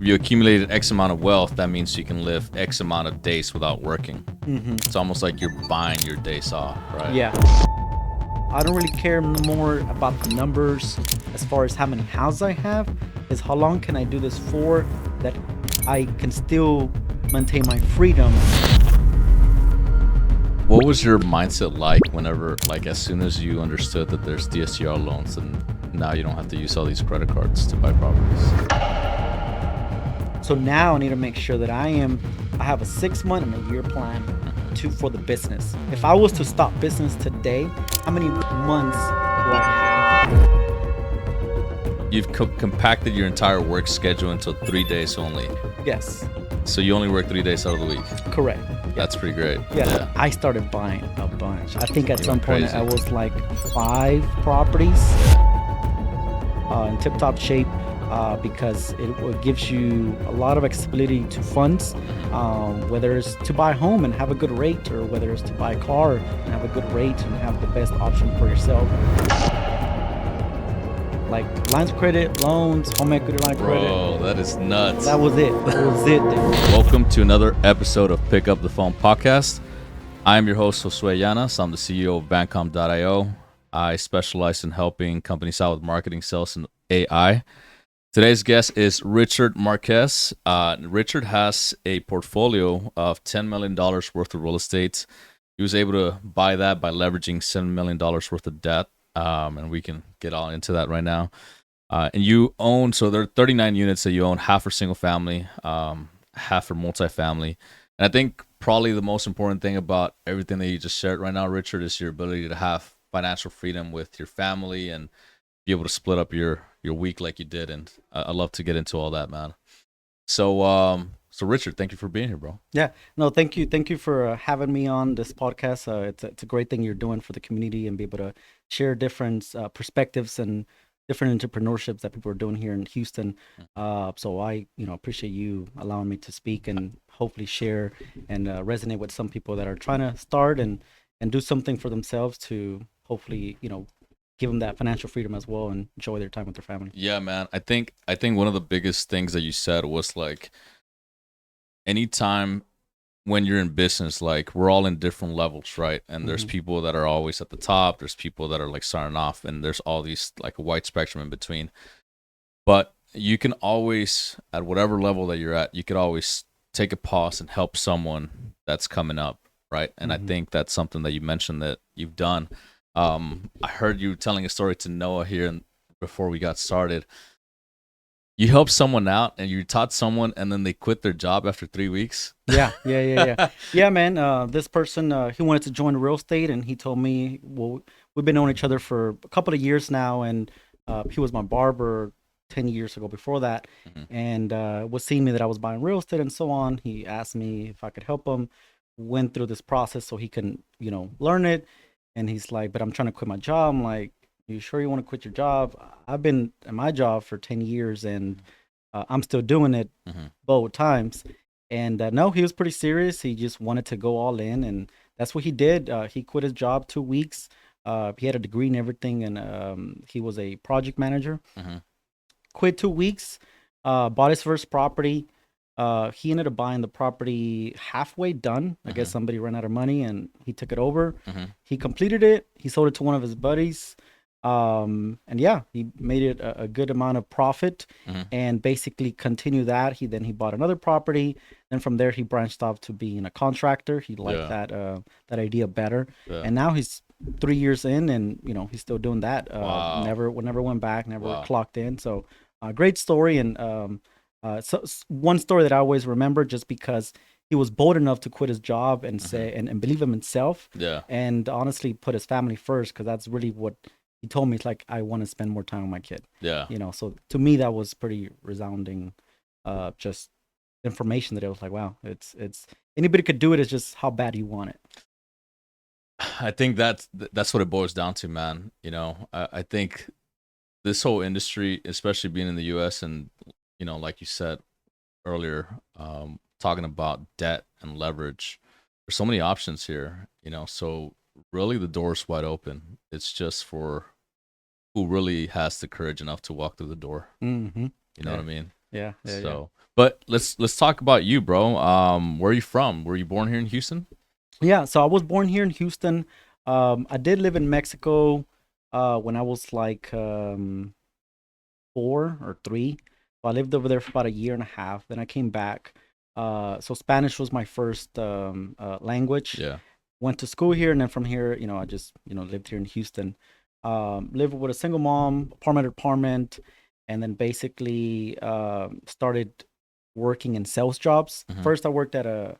if you accumulated X amount of wealth, that means you can live X amount of days without working. It's almost like you're buying your days off, right? Yeah. I don't really care more about the numbers as far as how many houses I have, is how long can I do this for that I can still maintain my freedom. What was your mindset like whenever, like, as soon as you understood that there's DSCR loans and now you don't have to use all these credit cards to buy properties? So now I need to make sure that I have a 6-month and a year plan for the business. If I was to stop business today, how many months do I have? You've compacted your entire work schedule into 3 days only. Yes. So you only work 3 days out of the week. Correct. That's pretty great. Yeah. I started buying a bunch. I think at some point crazy. I was like 5 properties in tip-top shape because it gives you a lot of accessibility to funds, whether it's to buy a home and have a good rate, or whether it's to buy a car and have a good rate and have the best option for yourself. Like lines of credit, loans, home equity line of credit. Bro, that is nuts. That was it. That was it, dude. Welcome to another episode of Pick Up the Phone podcast. I am your host, Josue Llanas. I'm the CEO of Bancom.io. I specialize in helping companies out with marketing, sales, and AI. Today's guest is Richard Marquez. Richard has a portfolio of $10 million worth of real estate. He was able to buy that by leveraging $7 million worth of debt. And we can get all into that right now. And you own, so there are 39 units that you own. Half are single family, half are multifamily. And I think probably the most important thing about everything that you just shared right now, Richard, is your ability to have financial freedom with your family and be able to split up your week like you did. And I'd love to get into all that, man. So Richard, thank you for being here, bro. Yeah, no, thank you for having me on this podcast. It's a great thing you're doing for the community and be able to share different perspectives and different entrepreneurships that people are doing here in Houston. So I, appreciate you allowing me to speak and hopefully share and resonate with some people that are trying to start and do something for themselves to hopefully, give them that financial freedom as well and enjoy their time with their family. Yeah, man. I think one of the biggest things that you said was like, anytime when you're in business, like, we're all in different levels, right? And there's people that are always at the top, there's people that are like starting off, and there's all these like a wide spectrum in between. But you can always, at whatever level that you're at, you could always take a pause and help someone that's coming up, right? And I think that's something that you mentioned that you've done. I heard you telling a story to Noah here and before we got started. You helped someone out and you taught someone and then they quit their job after 3 weeks. Yeah. Yeah, man. This person, he wanted to join real estate, and he told me, well, we've been knowing each other for a couple of years now, and he was my barber 10 years ago before that, and was seeing me that I was buying real estate and so on. He asked me if I could help him, went through this process so he can, learn it. And he's like, but I'm trying to quit my job. I'm like, you sure you want to quit your job? I've been at my job for 10 years and I'm still doing it both times. And no, he was pretty serious. He just wanted to go all in, and that's what he did. He quit his job 2 weeks. He had a degree and everything, and he was a project manager. Quit 2 weeks, bought his first property. He ended up buying the property halfway done. I guess somebody ran out of money and he took it over. He completed it. He sold it to one of his buddies. And yeah, he made it a good amount of profit and basically continued that. He bought another property. Then from there, he branched off to being a contractor. He liked that idea better. Yeah. And now he's 3 years in and, he's still doing that. Never went back, never clocked in. So great story. And, so one story that I always remember, just because he was bold enough to quit his job and say and believe in himself, and honestly put his family first, because that's really what he told me. It's like, I want to spend more time with my kid. So to me that was pretty resounding, just information that it was like, wow, it's anybody could do it. It's just how bad you want it. I think that's what it boils down to, man. I think this whole industry, especially being in the US and like you said earlier, talking about debt and leverage, there's so many options here, so really the door's wide open. It's just for who really has the courage enough to walk through the door. You know what I mean? Yeah, yeah, yeah. So, but let's talk about you, bro. Where are you from? Were you born here in Houston? Yeah, so I was born here in Houston. I did live in Mexico when I was like 4 or 3. So I lived over there for about a year and a half. Then I came back. So Spanish was my first language. Yeah. Went to school here, and then from here, I just lived here in Houston. Lived with a single mom, apartment to apartment, and then basically started working in sales jobs. Hmm. First, I worked at a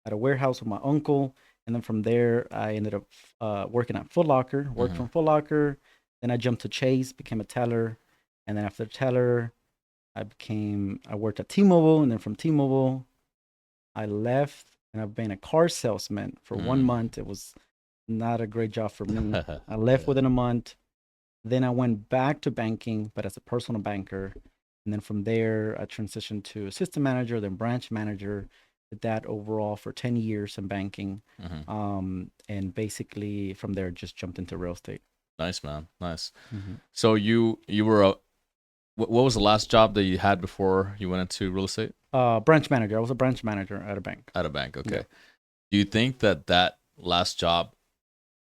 warehouse with my uncle, and then from there, I ended up working at Foot Locker. Worked Hmm. from Foot Locker, then I jumped to Chase, became a teller, and then after teller, I worked at T-Mobile, and then from T-Mobile, I left, and I've been a car salesman for 1 month. It was not a great job for me. I left Yeah. within a month. Then I went back to banking, but as a personal banker. And then from there, I transitioned to assistant manager, then branch manager. Did that overall for 10 years in banking. Hmm. And basically from there, just jumped into real estate. Nice, man. Nice. Hmm. So you were a what was the last job that you had before you went into real estate? Branch manager. I was a branch manager at a bank. At a bank. Okay. Yeah. Do you think that that last job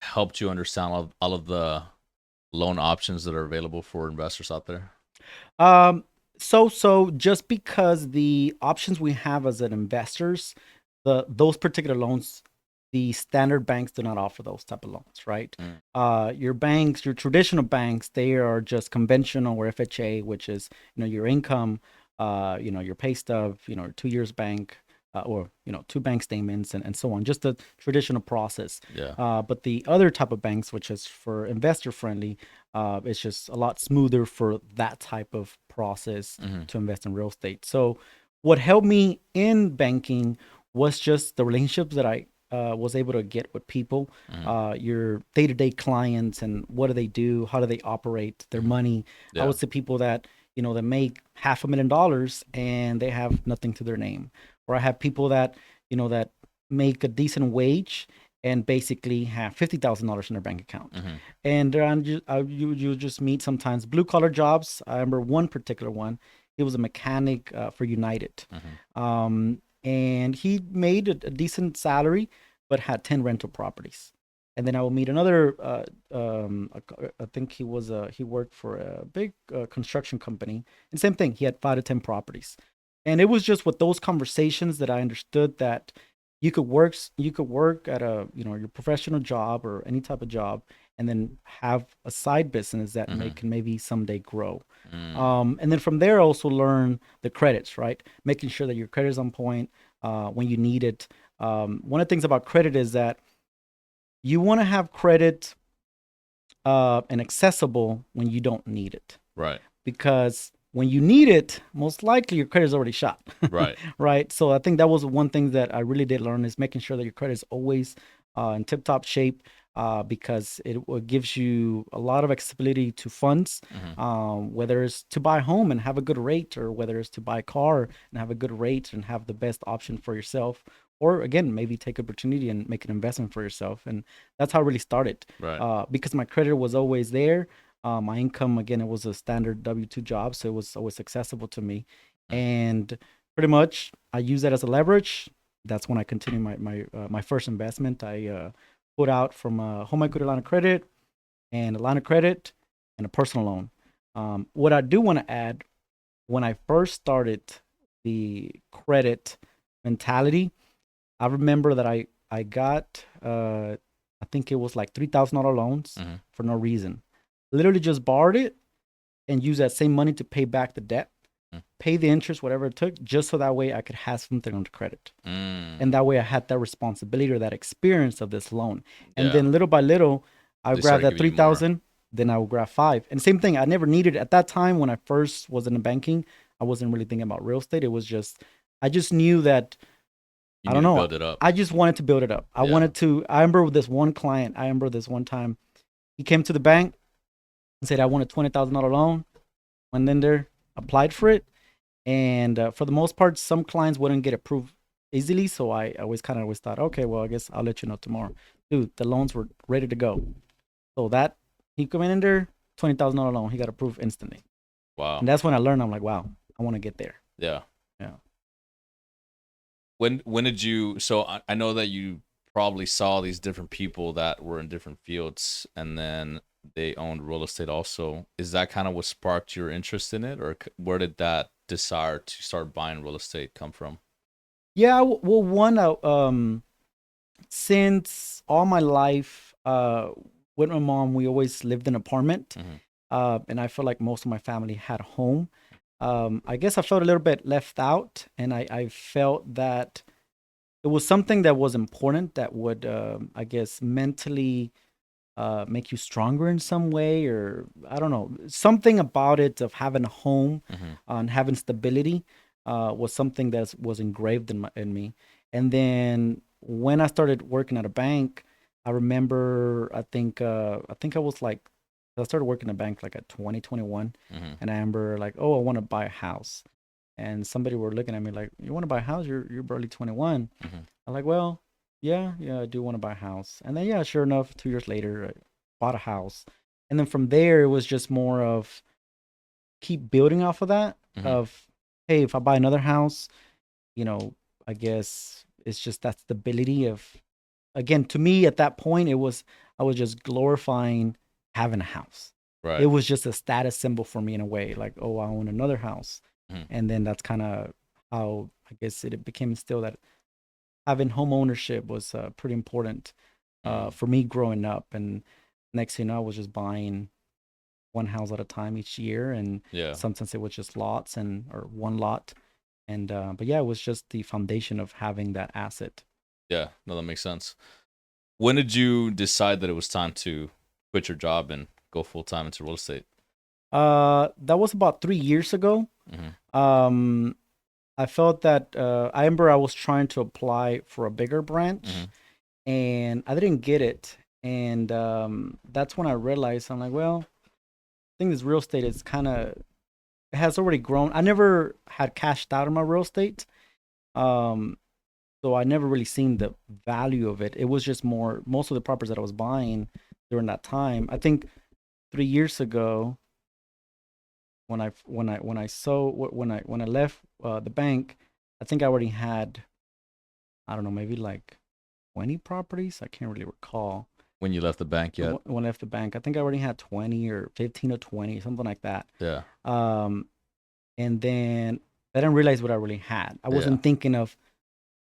helped you understand all of the loan options that are available for investors out there? Um, so just because the options we have as an investors, those particular loans, the standard banks do not offer those type of loans, right? Mm. Your banks, your traditional banks, they are just conventional or FHA, which is your income, your pay stub, 2 years bank, or two bank statements and so on, just the traditional process. Yeah. But the other type of banks, which is for investor friendly, it's just a lot smoother for that type of process Hmm. to invest in real estate. So, what helped me in banking was just the relationships that I was able to get with people, Hmm. your day to day clients, and what do they do? How do they operate their Hmm. money? I Yeah. would say people that that make $500,000 and they have nothing to their name, or I have people that that make a decent wage and basically have $50,000 in their bank account. Hmm. And you just meet sometimes blue collar jobs. I remember one particular one. He was a mechanic for United, Hmm. and he made a decent salary, but had 10 rental properties. And then I will meet another. I think he worked for a big construction company, and same thing. He had 5 to 10 properties, and it was just with those conversations that I understood that you could work at your professional job or any type of job, and then have a side business that Hmm. can maybe someday grow. Mm. And then from there, also learn the credits, right? Making sure that your credit is on point when you need it. One of the things about credit is that you want to have credit and accessible when you don't need it, Right. because when you need it, most likely your credit is already shot. Right. Right? So I think that was one thing that I really did learn, is making sure that your credit is always in tip-top shape, because gives you a lot of accessibility to funds, Hmm. whether it's to buy a home and have a good rate, or whether it's to buy a car and have a good rate and have the best option for yourself, or again, maybe take opportunity and make an investment for yourself. And that's how it really started, Right. because my credit was always there. My income, again, it was a standard W-2 job, so it was always accessible to me. Mm. And pretty much, I use that as a leverage. That's when I continue my first investment. I put out from a home equity line of credit and a line of credit and a personal loan. What I do want to add, when I first started the credit mentality, I remember that I got I think it was like $3,000 loans Hmm. for no reason. Literally just borrowed it and used that same money to pay back the debt, pay the interest, whatever it took, just so that way I could have something on the credit. Mm. And that way I had that responsibility or that experience of this loan. And Yeah. then little by little, I They grabbed started that giving you more. 3,000, then I would grab five. And same thing, I never needed at that time when I first was in the banking, I wasn't really thinking about real estate. It was just, I just knew that, You I need don't to know. build it up. I just wanted to build it up. Yeah. I remember with this one client, I remember this one time, he came to the bank and said, I want a $20,000 loan. Went in there, applied for it. And for the most part, some clients wouldn't get approved easily. So I always thought, okay, well, I guess I'll let you know tomorrow. Dude, the loans were ready to go. So that he come in there, $20,000 loan, he got approved instantly. Wow. And that's when I learned, I'm like, wow, I want to get there. Yeah. Yeah. When did you? So I know that you probably saw these different people that were in different fields, and then they owned real estate also. Is that kind of what sparked your interest in it, or where did that desire to start buying real estate come from? Yeah, well, one, since all my life, with my mom, we always lived in an apartment, Mm-hmm. and I felt like most of my family had a home. I guess I felt a little bit left out, and I felt that it was something that was important that would, I guess, mentally make you stronger in some way, or I don't know, something about it of having a home Mm-hmm. and having stability was something that was engraved in me. And then when I started working at a bank, I remember I think I was like I started working at a bank like at 2021, Mm-hmm. and I remember like, oh, I want to buy a house, and somebody were looking at me like, you want to buy a house? You're barely 21. Mm-hmm. I'm like, well, yeah, I do want to buy a house. And then, yeah, sure enough, 2 years later, I bought a house. And then from there, it was just more of keep building off of that. Mm-hmm. Of, hey, if I buy another house, you know, I guess it's just that stability of, again, to me at that point, I was just glorifying having a house. It Right. was just a status symbol for me in a way, like, oh, I own another house. Mm-hmm. And then that's kind of how I guess it became instilled that having home ownership was pretty important Mm-hmm. for me growing up. And next thing you know, I was just buying one house at a time each year, and Yeah. sometimes it was just lots and or one lot. And but yeah, it was just the foundation of having that asset. Yeah. No, that makes sense. When did you decide that it was time to quit your job and go full time into real estate? That was about 3 years ago. Mm-hmm. Um, I felt that I remember I was trying to apply for a bigger branch, Mm-hmm. and I didn't get it. And that's when I realized I'm like, well, I think this real estate is kind of it has already grown. I never had cashed out on my real estate. Um, so I never really seen the value of it. It was just more most of the properties that I was buying during that time. I think 3 years ago when I left the bank, I think I already had, I don't know, maybe like 20 properties. I can't really recall. When you left the bank yet? When I left the bank, I think I already had 20 or 15 or 20, something like that. Yeah. Um, and then I didn't realize what I really had. I Yeah. wasn't thinking of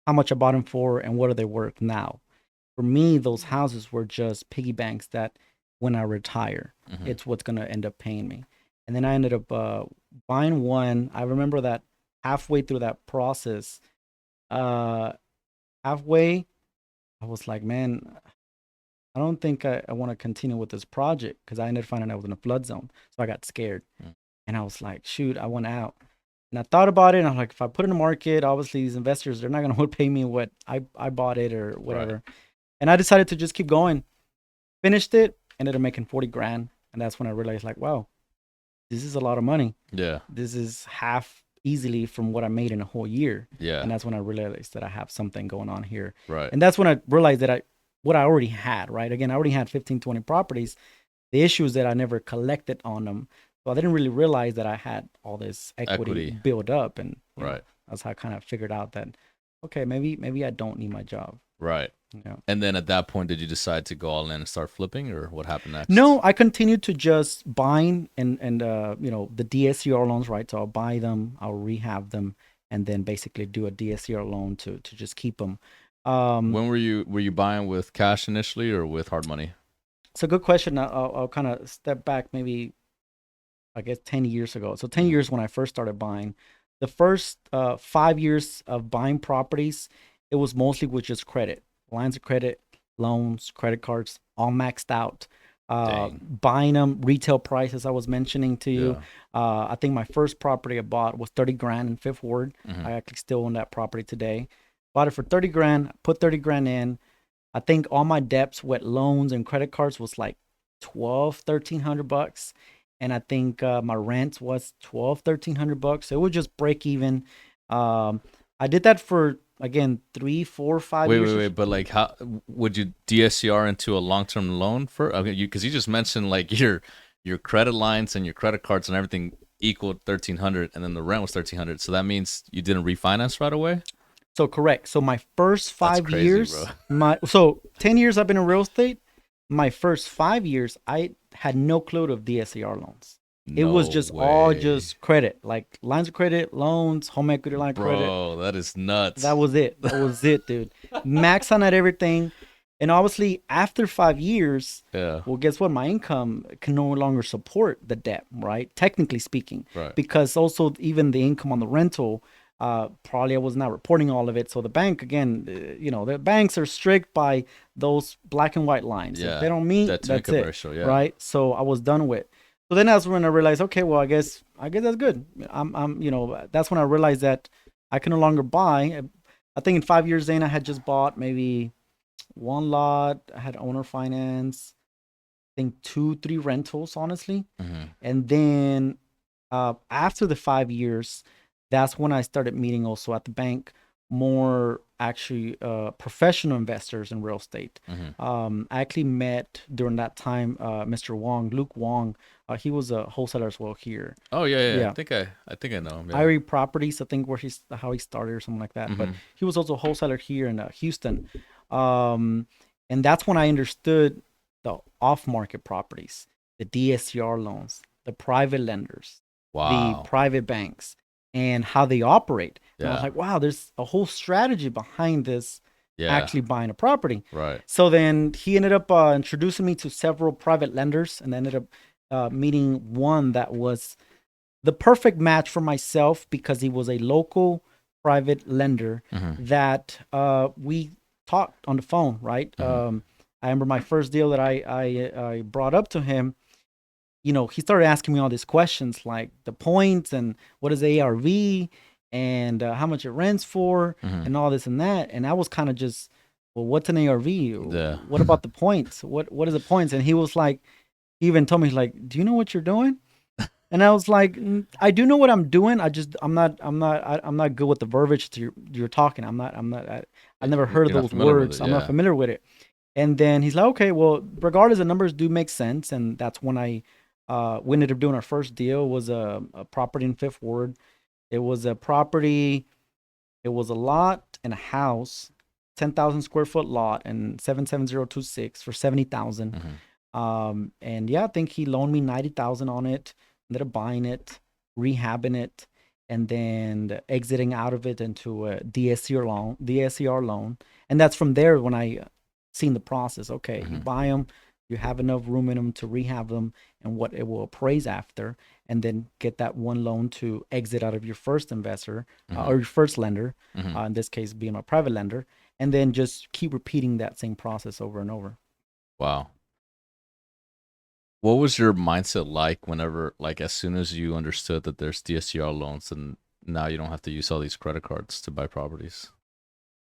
how much I bought them for and what are they worth now. For me, those houses were just piggy banks that when I retire, Mm-hmm. it's what's gonna end up paying me. And then I ended up buying one. I remember that halfway through that process, uh, halfway, I was like, man, I don't think I want to continue with this project because I ended up finding I was in a flood zone. So I got scared. Mm. And I was like, shoot, I want out. And I thought about it, and I'm like, if I put it in the market, obviously these investors, they're not gonna pay me what I bought it or Right. whatever. And I decided to just keep going. Finished it, ended up making 40 grand. And that's when I realized, like, wow, this is a lot of money. Yeah. This is half easily from what I made in a whole year. Yeah. And that's when I realized that I have something going on here. Right. And that's when I realized that what I already had, right? Again, I already had 15, 20 properties. The issue is that I never collected on them. So I didn't really realize that I had all this equity built up. And Right. that's how I kind of figured out that, okay, maybe I don't need my job. Right. Yeah. And then at that point, did you decide to go all in and start flipping, or what happened next? No, I continued to just buying and the DSCR loans, right? So I'll buy them, I'll rehab them, and then basically do a DSCR loan to just keep them. When were you buying with cash initially or with hard money? It's a good question. I'll kind of step back maybe, I guess, 10 years ago. So 10 Mhm. years when I first started buying. The first 5 years of buying properties, it was mostly with just credit, lines of credit, loans, credit cards, all maxed out. Dang. Buying them retail prices I was mentioning to you. Yeah. I think my first property I bought was 30 grand in Fifth Ward. Mhm. I actually still own that property today. Bought it for 30 grand, put 30 grand in. I think all my debts with loans and credit cards was like 1,200, 1,300 bucks. And I think my rent was 1,200, 1,300 bucks. So it would just break even. I did that for, again, 3, 4, 5 years. Wait. But like, how would you DSCR into a long-term loan for? Okay, because you just mentioned like your credit lines and your credit cards and everything. equaled 1,300, and then the rent was 1,300. So that means you didn't refinance right away. So correct. So my first That's 5 years, crazy, so 10 years I've been in real estate. My first 5 years, I had no clue of DSCR loans. It was No just all way, just credit, like lines of credit, loans, home equity line of credit. bro. That is That nuts. was it. That was it, dude. Max on at everything. And obviously, after 5 years, Yeah. well, guess what? My income can no longer support the debt, right? Technically speaking, Right. because also even the income on the rental, probably I was not reporting all of it. So the bank, again, the banks are strict by those black and white lines. If they Yeah. don't meet, Debt to that's income it, ratio. Yeah. right? So I was done with. So then that's when I realized, okay, well, I guess that's good. That's when I realized that I can no longer buy. I think in 5 years in, I had just bought maybe one lot. I had owner finance. I think two, three rentals, honestly. Mm-hmm. And then after the 5 years, that's when I started meeting also at the bank more actually professional investors in real estate. Mm-hmm. I actually met during that time Mr. Wong, Luke Wong. He was a wholesaler as well here. Oh yeah, yeah. Yeah. I think I know him. Yeah. Irie Properties, I think how he started or something like that. But Mm-hmm. he was also a wholesaler here in Houston, um, and that's when I understood the off-market properties, the DSCR loans, the private lenders, the Wow. private banks, and how they operate. And I was Yeah. like, wow, there's a whole strategy behind this. Yeah. Actually buying a property. Right. So then he ended up introducing me to several private lenders, and ended up meeting one that was the perfect match for myself because he was a local private lender Mm-hmm. that we talked on the phone, right? Mm-hmm. I remember my first deal that I brought up to him. He started asking me all these questions like the points and what is ARV and how much it rents for Mm-hmm. and all this and that. And I was kind of just, well, what's an ARV? Yeah. What about the points? What is the points? And he was like, he even told me, he's like, do you know what you're doing? And I was like, I do know what I'm doing. I'm not good with the verbiage that you're talking. I never heard of You're not those familiar with words. it. I'm not Yeah. familiar with it. And then he's like, okay, well, regardless, the numbers do make sense. And that's when we ended up doing our first deal. It was a property in Fifth Ward. It was a property. It was a lot and a house, 10,000 square foot lot, and 77026 for 70,000. Mm-hmm. And yeah, I think he loaned me 90,000 on it. Ended up buying it, rehabbing it, and then exiting out of it into a DSCR loan. And that's from there when I seen the process. Okay, you Mm-hmm. buy them, you have enough room in them to rehab them, and what it will appraise after, and then get that one loan to exit out of your first investor Mm-hmm. or your first lender. Mm-hmm. In this case, being a private lender, and then just keep repeating that same process over and over. Wow. What was your mindset like whenever, like, as soon as you understood that there's DSCR loans and now you don't have to use all these credit cards to buy properties?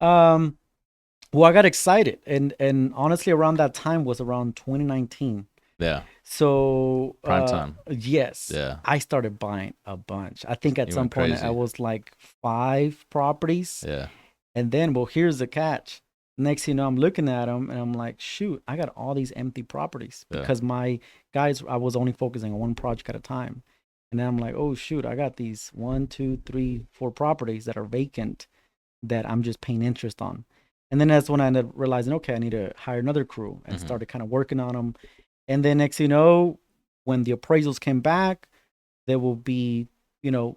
Um, Well, I got excited, and honestly, around that time was around 2019. Yeah. So, Prime time. yes, Yeah. I started buying a bunch. I think at You some went point I crazy. was like 5 properties, Yeah. and then, well, here's the catch. Next, thing you know, I'm looking at them, and I'm like, shoot, I got all these empty properties Yeah. because my guys, I was only focusing on one project at a time, and then I'm like, oh shoot, I got these 1, 2, 3, 4 properties that are vacant that I'm just paying interest on. And then that's when I ended up realizing, okay, I need to hire another crew and Mm-hmm. started kind of working on them. And then next, thing you know, when the appraisals came back, there will be, you know,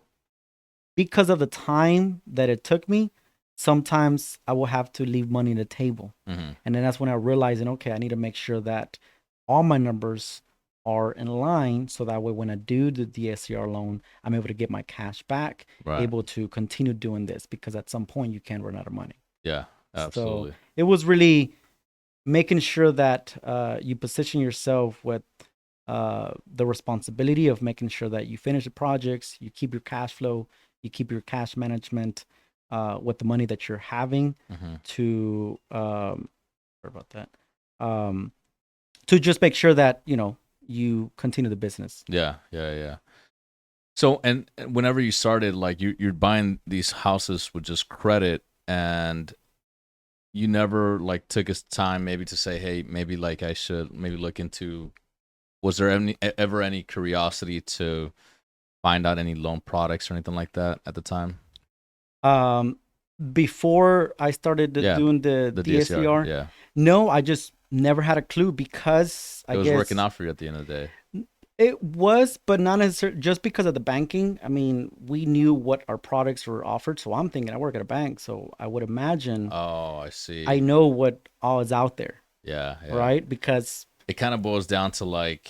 because of the time that it took me, sometimes I will have to leave money on the table. Mm-hmm. And then that's when I realized, okay, I need to make sure that all my numbers are in line so that way when I do the DSCR loan, I'm able to get my cash back, Right. able to continue doing this because at some point you can run out of money. Yeah. Absolutely. So it was really making sure that you position yourself with the responsibility of making sure that you finish the projects, you keep your cash flow, you keep your cash management with the money that you're having Mm-hmm. to sorry about that to just make sure that you continue the business. Yeah. Yeah. Yeah. So, and whenever you started, like you're buying these houses with just credit, and you never like took his time maybe to say, hey, maybe like I should maybe look into. Was there ever any curiosity to find out any loan products or anything like that at the time? Um, Before I started Yeah, doing the the DSCR. DSCR, Yeah, no, I just never had a clue because it I was working guess out for you at the end of the day. it was, but not necessarily just because of the banking. I mean, we knew what our products were offered, so I'm thinking I work at a bank, so I would imagine Oh, I I see. know what all is out there, Yeah, yeah. right? Because It kind of boils down to like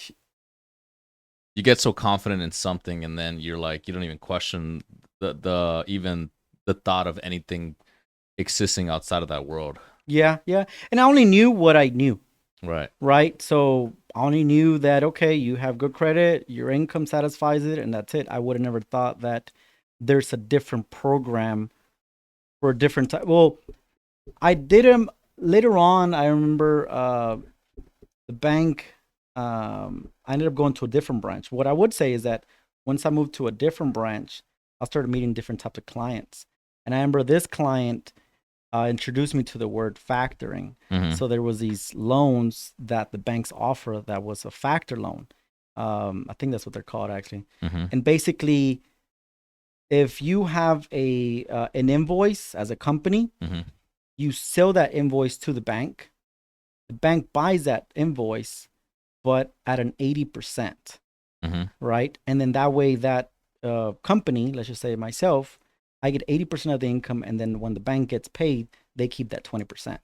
you get so confident in something, and then you're like you don't even question the even the thought of anything existing outside of that world. yeah, yeah, and I only knew what I knew, Right. right? So I only knew that okay, you have good credit, your income satisfies it, and that's it. I would have never thought that there's a different program for a different type. Well, I did them later on. I remember the bank. I ended up going to a different branch. What I would say is that once I moved to a different branch, I started meeting different types of clients. And I remember this client introduced me to the word factoring. Mm-hmm. So there was these loans that the banks offer that was a factor loan. I think that's what they're called actually. Mm-hmm. And basically, if you have a an invoice as a company, Mm-hmm. you sell that invoice to the bank. The bank buys that invoice, but at an 80%, Mm-hmm. right? And then that way, that company, let's just say myself, I get 80% of the income, and then when the bank gets paid, they keep that 20%.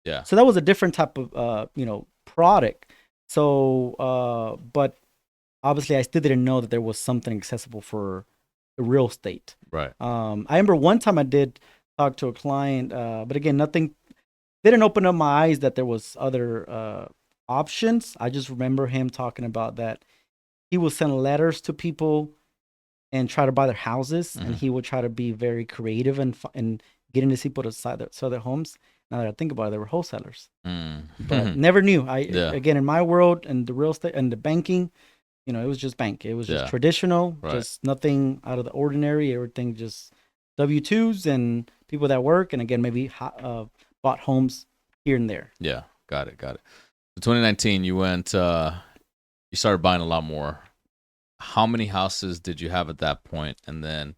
Yeah. So that was a different type of product. So, but obviously, I still didn't know that there was something accessible for the real estate. Right. I remember one time I did talk to a client, but again, nothing didn't open up my eyes that there was other options. I just remember him talking about that he will send letters to people and try to buy their houses, Mm-hmm. and he would try to be very creative and getting these people to sell their homes. Now that I think about it, they were wholesalers, but Mm-hmm. never knew. Yeah. Again, in my world and the real estate and the banking, it was just bank. It was just Yeah. traditional, Right. just nothing out of the ordinary. Everything just W-2s and people that work, and again, maybe bought homes here and there. Yeah. Got it. Got it. So 2019, you went. You started buying a lot more. How many houses did you have at that point? And then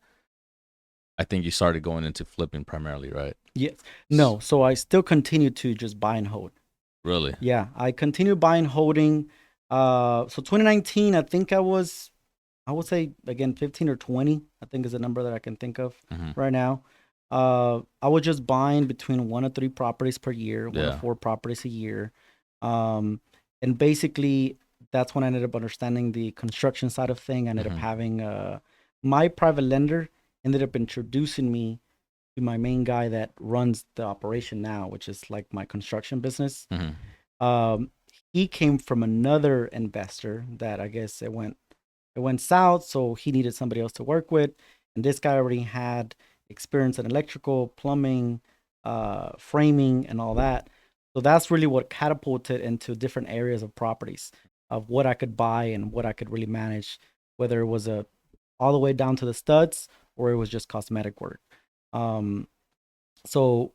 I think you started going into flipping primarily, right? Yes. No. So I still continue to just buy and hold. Really? Yeah, I continue buying, holding. So 2019, I think I would say again 15 or 20. I think is a number that I can think of Mm-hmm. right now. I was just buying between 1 to 3 properties per year, one to Yeah. 4 properties a year. Um, and basically that's when I ended up understanding the construction side of thing. I ended up Mm-hmm. having my private lender ended up introducing me to my main guy that runs the operation now, which is like my construction business. Mm-hmm. Um, he came from another investor that I guess it went south, so he needed somebody else to work with. And this guy already had experience in electrical, plumbing, framing, and all that. So that's really what catapulted into different areas of properties of what I could buy and what I could really manage, whether it was a all the way down to the studs or it was just cosmetic work. Um, so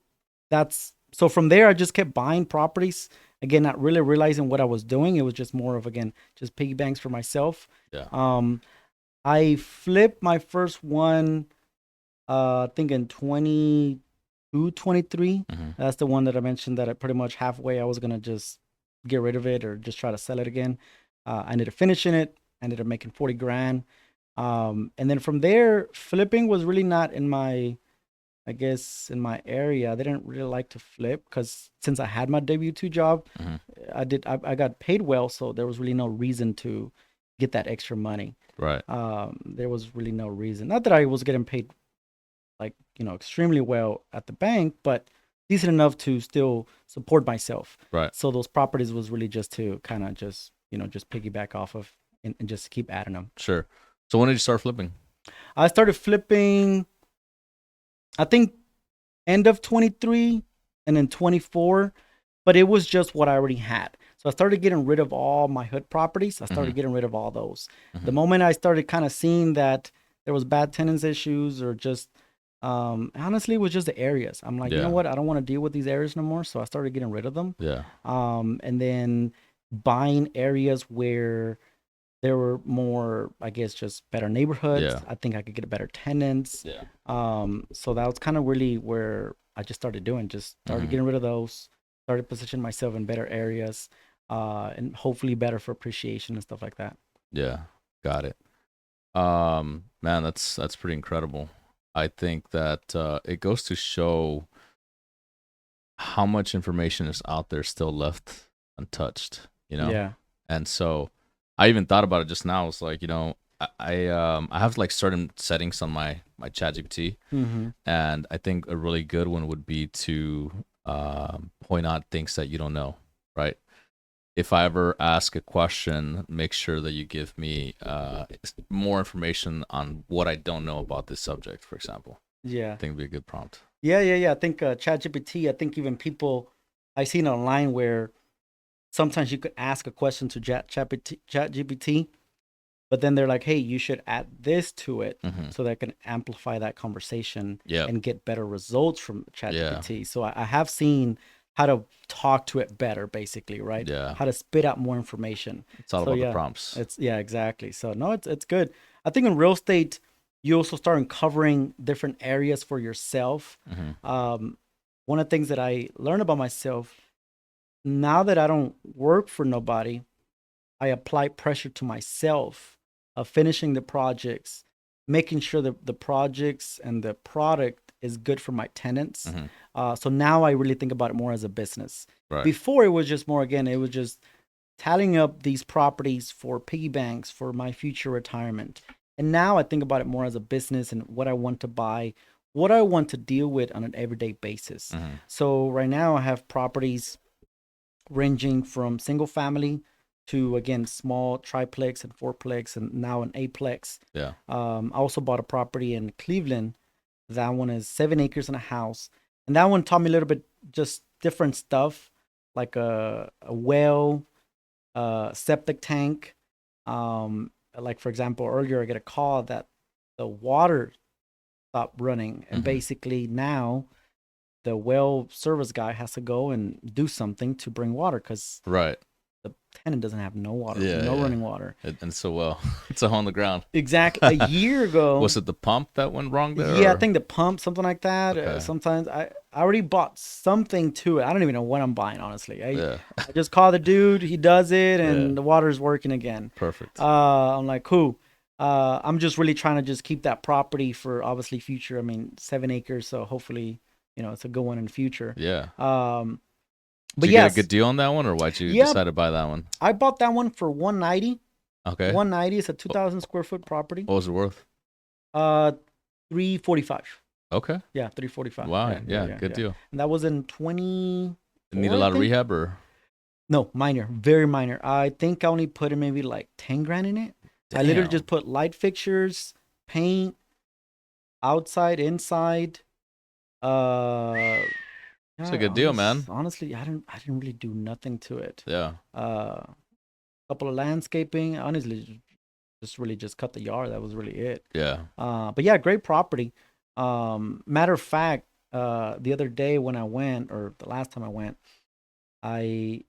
so from there I just kept buying properties. Again, not really realizing what I was doing. It was just more of again just piggy banks for myself. Yeah. Um, I flipped my first one I think in 22, 23. Mm-hmm. That's the one that I mentioned that I pretty much halfway I was gonna just get rid of it or just try to sell it again. I ended up finishing it, ended up making 40 grand. And then from there, flipping was really not in my I guess in my area, they didn't really like to flip because since I had my W-2 job, Mm-hmm. I got paid well, so there was really no reason to get that extra money. Right. There was really no reason. Not that I was getting paid like extremely well at the bank, but decent enough to still support myself. Right. So those properties was really just to kind of just just piggyback off of and just keep adding them. Sure. So when did you start flipping? I started flipping, I think end of 23 and then 24, but it was just what I already had. So I started getting rid of all my hood properties. I started Mhm. getting rid of all those. The Mhm. moment I started kind of seeing that there was bad tenants issues or just honestly it was just the areas. I'm like, you know Yeah. what? I don't want to deal with these areas no more. So I started getting rid of them. Yeah. And then buying areas where there were more, I guess, just better neighborhoods. Yeah. I think I could get better tenants. Yeah. So that was kind of really where I just started doing, just started Hmm. getting rid of those, started positioning myself in better areas, and hopefully better for appreciation and stuff like that. Yeah. Got it. Man, that's pretty incredible. I think that it goes to show how much information is out there still left untouched, you know? Yeah. And so I even thought about it just now. It's like, I have like certain settings on my chat GPT, Mm-hmm. and I think a really good one would be to point out things that you don't know, right? If I ever ask a question, make sure that you give me more information on what I don't know about this subject, for example. I Yeah. think it'd be a good prompt. Yeah. I think ChatGPT, I think even people I seen online where sometimes you could ask a question to ChatGPT, but then they're like, hey, you should add this to it Hmm. so that I can amplify that conversation Yep. and get better results from Yeah. ChatGPT. So I have seen how to talk to it better, basically, right? Yeah. How to spit out more information. It's all So about the yeah, prompts. it's yeah, exactly. So no, it's good. I think in real estate, you also start uncovering different areas for yourself. Hmm. Um, one of the things that I learned about myself now that I don't work for nobody, I apply pressure to myself of finishing the projects, making sure that the projects and the product is good for my tenants. Hmm. So now I really think about it more as a business. Right. Before it was just more, again, it was just tallying up these properties for piggy banks for my future retirement. And now I think about it more as a business and what I want to buy, what I want to deal with on an everyday basis. Hmm. So right now I have properties ranging from single family to again small triplex and fourplex and now an eightplex. Yeah. I also bought a property in Cleveland. That one is 7 acres and a house, and that one taught me a little bit just different stuff like a well, septic tank. Like for example, earlier I get a call that the water stopped running, and Hmm. basically now the well service guy has to go and do something to bring water because Right. the tenant doesn't have no water, Yeah. no Yeah. running water. And so well, it's a hole in the ground. Exactly. A year ago, Was it the pump that went wrong there? yeah, I Or? think the pump, something like that. Okay. Sometimes I already bought something to it. I don't even know what I'm buying, honestly. Yeah. I just call the dude, he does it, Yeah. and the water's working again. Perfect. I'm like, cool. I'm just really trying to just keep that property for obviously future. I mean, 7 acres, so hopefully, it's a good one in the future. Yeah. Um, Did but you get a yes, good deal on that one, or why'd you yeah, decide to buy that one? I bought that one for 190. Okay. 190 is a Wh- 2,000 square foot property. What was it worth? Uh, 345. Okay. Yeah, 345. Wow. Yeah. Good Yeah. deal. And that was in 20. It need a I lot of think. rehab, or? No, minor, very minor. I think I only put in maybe like 10 grand in it. I literally Damn. just put light fixtures, paint, outside, inside. Uh, It's a yeah, good deal, man. honestly, I didn't really do nothing to it. Yeah. Couple of landscaping. Honestly, just really just cut the yard. That was really it. Yeah. But yeah, great property. Matter of fact, the other day when I went, or the last time I went, I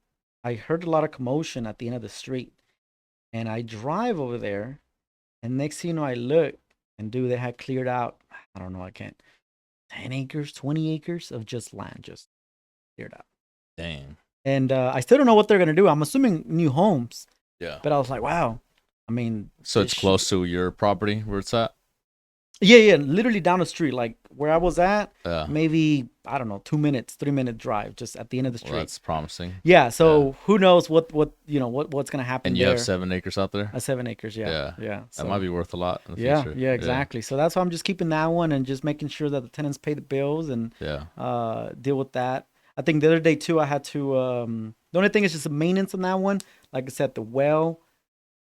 I heard a lot of commotion at the end of the street, and I drive over there, and next thing you know, I look, and dude, they had cleared out. I don't know, I can't 10 acres, 20 acres of just land, just cleared out. Dang. And I still don't know what they're gonna do. I'm assuming new homes, Yeah. but I was like, wow. I mean, So it's close to your property where it's at? yeah, literally down the street, like where I was at. Yeah. Maybe I don't know, 2 minutes, 3 minute drive, just at the end of the street. Well, that's promising. Yeah. So who knows what's gonna happen And you there? have 7 acres out there? 7 acres. Yeah. That So, might be worth a lot in the yeah, future. yeah, exactly. So that's why I'm just keeping that one and just making sure that the tenants pay the bills and Yeah. deal with that. I think the other day too, I had to. The only thing is just the maintenance on that one. Like I said, the well.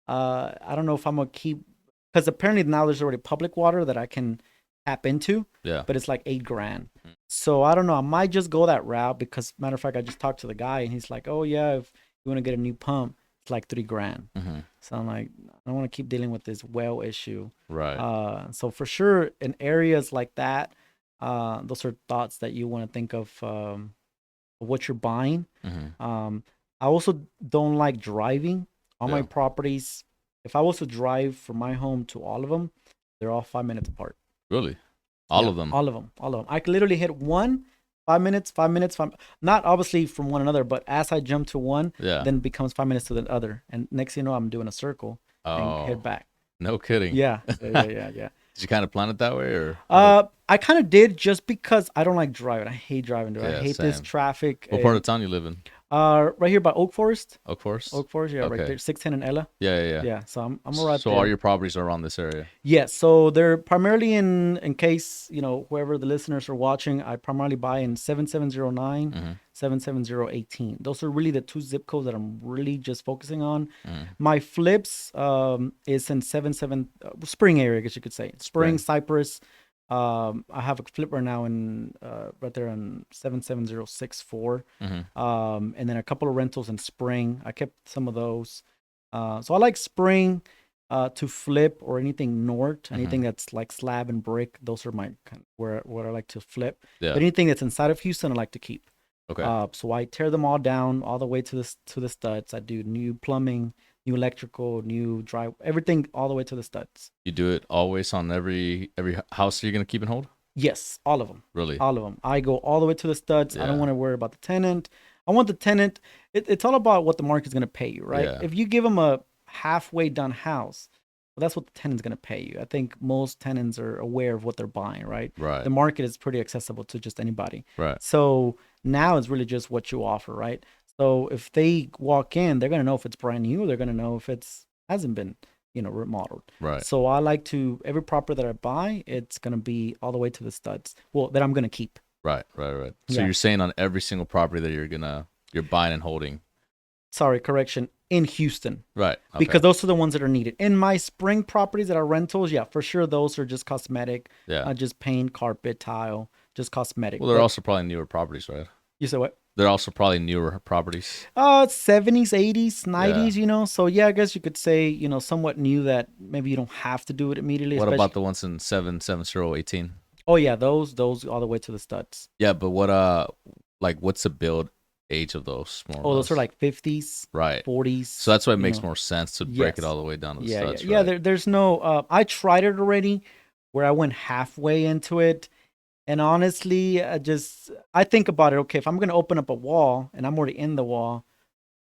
I don't know if I'm gonna keep because apparently now there's already public water that I can tap into. Yeah. But it's like 8 grand. Mhm. So I don't know. I might just go that route because matter of fact, I just talked to the guy and he's like, "Oh yeah, if you want to get a new pump, it's like 3 grand." Mm-hmm. So I'm like, I don't want to keep dealing with this well issue. Right. So for sure, in areas like that, those are thoughts that you want to think of what you're buying. Mm-hmm. I also don't like driving on my Yeah. properties. if I was to drive from my home to all of them, they're all 5 minutes apart. Really? All Yeah, of them? all of them, all of them. I could literally hit one, 5 minutes, 5 minutes, five. Not obviously from one another, but as I jump to one, Yeah. then it becomes 5 minutes to the other, and next thing you know, I'm doing a circle and head Oh, back. no kidding. Yeah, yeah, yeah, Did yeah, yeah. you kind of plan it that way, or how did? I kind of did just because I don't like driving. I hate driving, dude. I Yeah, hate this same. traffic. What part of town you live in? Right here by Oak Forest. Of course. Oak Forest, yeah, right Okay. there, 610 and Ella. Yeah, yeah, yeah. Yeah, so I'm right So all there. your properties are around this area. Yes, so they're primarily in case, whoever the listeners are watching, I primarily buy in 7709, Mm-hmm. 77018. Those are really the two zip codes that I'm really just focusing on. Mm-hmm. My flips is in 77 Spring area, I guess you could say. Spring, Spring. Cypress. I have a flip right now in right there on 77064. Mm-hmm. And then a couple of rentals in Spring. I kept some of those. So I like Spring to flip, or anything north, anything Mm-hmm. that's like slab and brick. Those are my kind of where I like to flip. Yeah. But anything that's inside of Houston, I like to keep. Okay. So I tear them all down all the way to the studs. I do new plumbing, new electrical, new dry, everything all the way to the studs. You do it always on every house you're gonna keep and hold? Yes, all of them. Really? All of them. I go all the way to the studs. I don't Yeah. want to worry about the tenant. I want the tenant. It's all about what the market's going to pay you, right? Yeah. If you give them a halfway done house, well, that's what the tenant's going to pay you. I think most tenants are aware of what they're buying, right? Right. The market is pretty accessible to just anybody. Right. So now it's really just what you offer, right? So if they walk in, they're going to know if it's brand new, or they're going to know if it's hasn't been, remodeled. Right. So I like to, every property that I buy, it's gonna be all the way to the studs. Well, that I'm gonna keep. Right. Right. So Yeah. you're saying on every single property that you're buying and holding. Sorry, correction. In Houston, Right. Okay. because those are the ones that are needed. In my Spring properties that are rentals, yeah, for sure, those are just cosmetic. Yeah. Just paint, carpet, tile, just cosmetic. Well, they're But also probably newer properties, right? you said what? They're also probably newer properties. 70s, 80s, 90s, So yeah, I guess you could say, somewhat new, that maybe you don't have to do it immediately. What especially. about the ones in 77018? Oh yeah, those all the way to the studs. Yeah, but like what's the build age of those more or Oh, those are less? like 50s, Right. 40s. So that's why it you makes know. more sense to break it Yes. all the way down to the Yeah, studs, yeah. right? There's no. I tried it already, where I went halfway into it, and honestly, I think about it. Okay, if I'm gonna open up a wall and I'm already in the wall,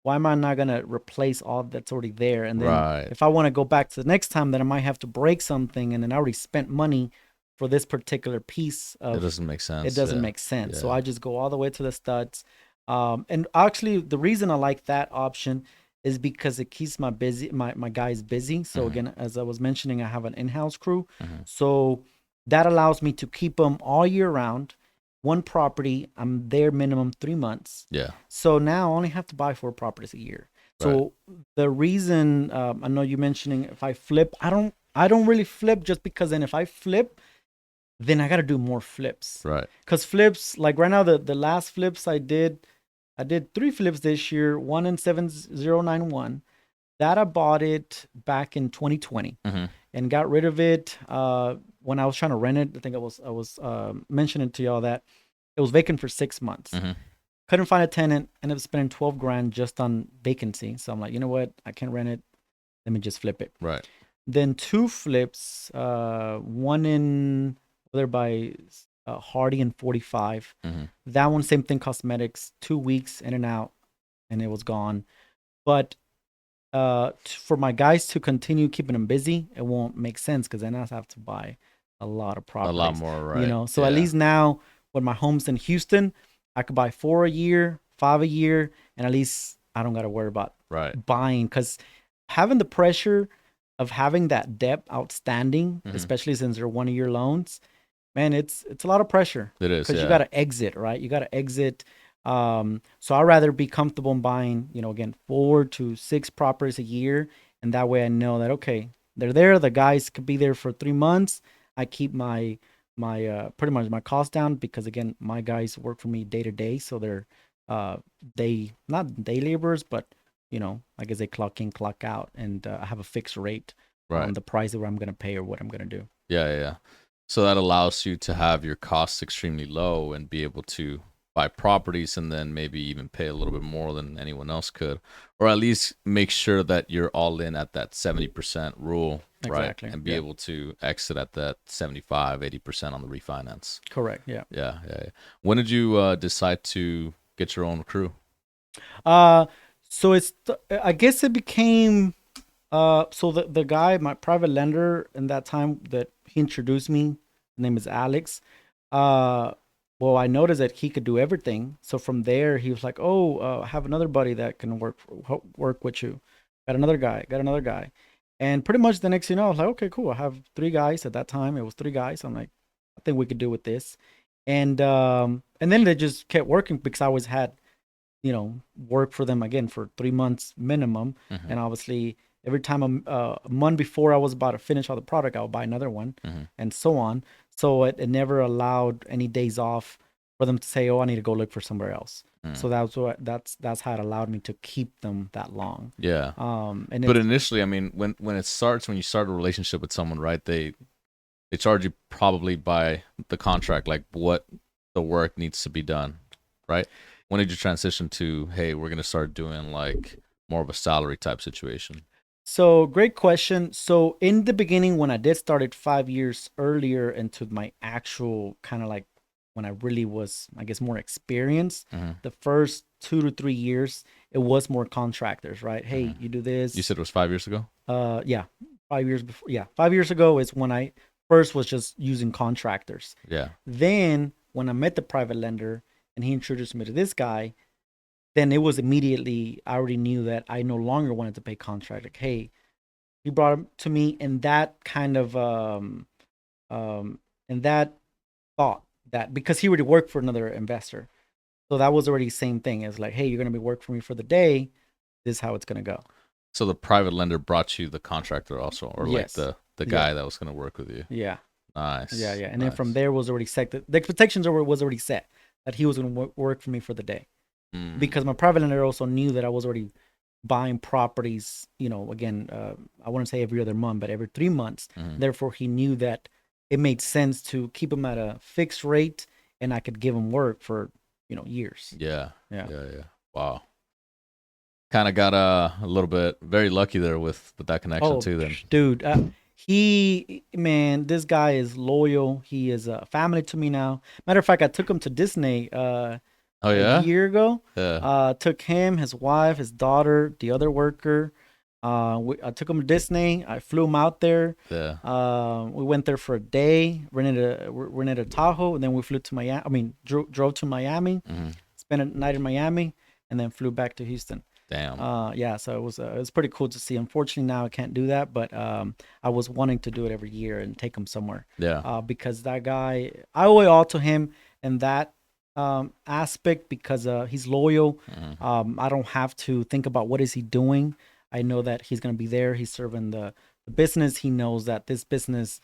why am I not gonna replace all that's already there? And then Right. if I want to go back to the next time, then I might have to break something, and then I already spent money for this particular piece It of. doesn't make sense. It doesn't Yeah. make sense. So Yeah. I just go all the way to the studs. And actually, the reason I like that option is because it keeps my guys busy. So Mhm. again, as I was mentioning, I have an in-house crew. Mhm. So that allows me to keep them all year round. One property, I'm there minimum 3 months. Yeah. So now I only have to buy 4 properties a year. So the reason, I know you mentioning, if I flip, I don't really flip, just because then if I flip, then I got to do more flips. Right. Because flips, like right now, the last flips I did 3 flips this year, one in 7091. That I bought it back in 2020 Mhm. and got rid of it when I was trying to rent it. I think I was mentioning to y'all that it was vacant for 6 months. Mhm. Couldn't find a tenant, ended up spending 12 grand just on vacancy. So I'm like, you know what? I can't rent it. Let me just flip it. Right. Then 2 flips, one in there by Hardy and 45. Mhm. That one, same thing, cosmetics, 2 weeks in and out, and it was gone. But for my guys to continue keeping them busy, it won't make sense, because then I have to buy a lot of A properties. lot more, right? So at Yeah. least now, when my home's in Houston, I could buy 4 a year, 5 a year, and at least I don't got to worry about Right. buying, because having the pressure of having that debt outstanding, Mhm. especially since they're 1 year loans, man, it's a lot of pressure, It is. because Yeah. you got to exit, right? You got to exit. So I'd rather be comfortable in buying, again, 4 to 6 properties a year, and that way I know that, okay, they're there. The guys could be there for 3 months. I keep my pretty much my cost down, because again, my guys work for me day to day, so they're they not day laborers, but I guess they clock in, clock out, and I have a fixed rate Right. on the price that I'm going to pay or what I'm going to do. Yeah. Yeah. Yeah. So that allows you to have your costs extremely low and be able to buy properties and then maybe even pay a little bit more than anyone else could, or at least make sure that you're all in at that 70% rule, right? Exactly. And be Yeah. able to exit at that 75, 80% on the refinance. Correct. Yeah. Yeah. When did you decide to get your own crew? Uh, so I guess it became so the guy, my private lender in that time that he introduced me, his name is Alex. Uh, well, I noticed that he could do everything. So from there, he was like, "Oh, I have another buddy that can work with you. Got another guy." And pretty much the next thing you know, I was like, "Okay, cool. I have three guys at that time. It was three guys. I'm like, I think we could do with this." And then they just kept working because I always had work for them again for 3 months minimum. Mm-hmm. And obviously, every time a month before I was about to finish all the product, I would buy another one, Mm-hmm. and so on. So it never allowed any days off for them to say, "Oh, I need to go look for somewhere else." Mm. So that's how it allowed me to keep them that long. Yeah. And But initially, I mean, when you start a relationship with someone, right? They charge you probably by the contract, like what the work needs to be done, right? When did you transition to, hey, we're gonna start doing like more of a salary type situation? So great question. So in the beginning, when I did started 5 years earlier into my actual kind of like when I really was, I guess, more experienced, Mm-hmm. the first 2 to 3 years, it was more contractors, right? Hey, Mm-hmm. you do You this. said it was 5 years ago? Yeah, 5 years before. Yeah, 5 years ago is when I first was just using contractors. Yeah. Then when I met the private lender and he introduced me to this guy, then it was immediately I already knew that I no longer wanted to pay contract. Like, hey, he brought him to me in that kind of in that thought that because he already worked for another investor, so that was already the same thing as like, hey, you're gonna be working for me for the day. This is how it's gonna go. So the private lender brought you the contractor also, or like Yes. the guy that was gonna work with you. Yeah. Nice. Yeah. And nice. then from there was already set. The expectations was already set that he was gonna work for me for the day. Because my private lender also knew that I was already buying properties, again, I wouldn't say every other month, but every 3 months. Mm-hmm. Therefore, he knew that it made sense to keep him at a fixed rate and I could give him work for, years. Yeah. Yeah. Wow. Kind of got a little bit very lucky there with that connection too. Then, dude, this guy is loyal. He is a family to me now. Matter of fact, I took him to Disney. oh yeah, a year ago. yeah. Took him, his wife, his daughter, the other worker. I took him to Disney. I flew him out there. Yeah. We went there for a day. Rented a Tahoe, and then we flew to Miami. I mean, drove to Miami. Mm-hmm. Spent a night in Miami, and then flew back to Houston. Damn. Yeah. So it was pretty cool to see. Unfortunately, now I can't do that, but I was wanting to do it every year and take him somewhere. Yeah. Because that guy, I owe it all to him, and that aspect because he's loyal. Mm-hmm. I don't have to think about what is he doing. I know that he's gonna be there. He's serving the business. He knows that this business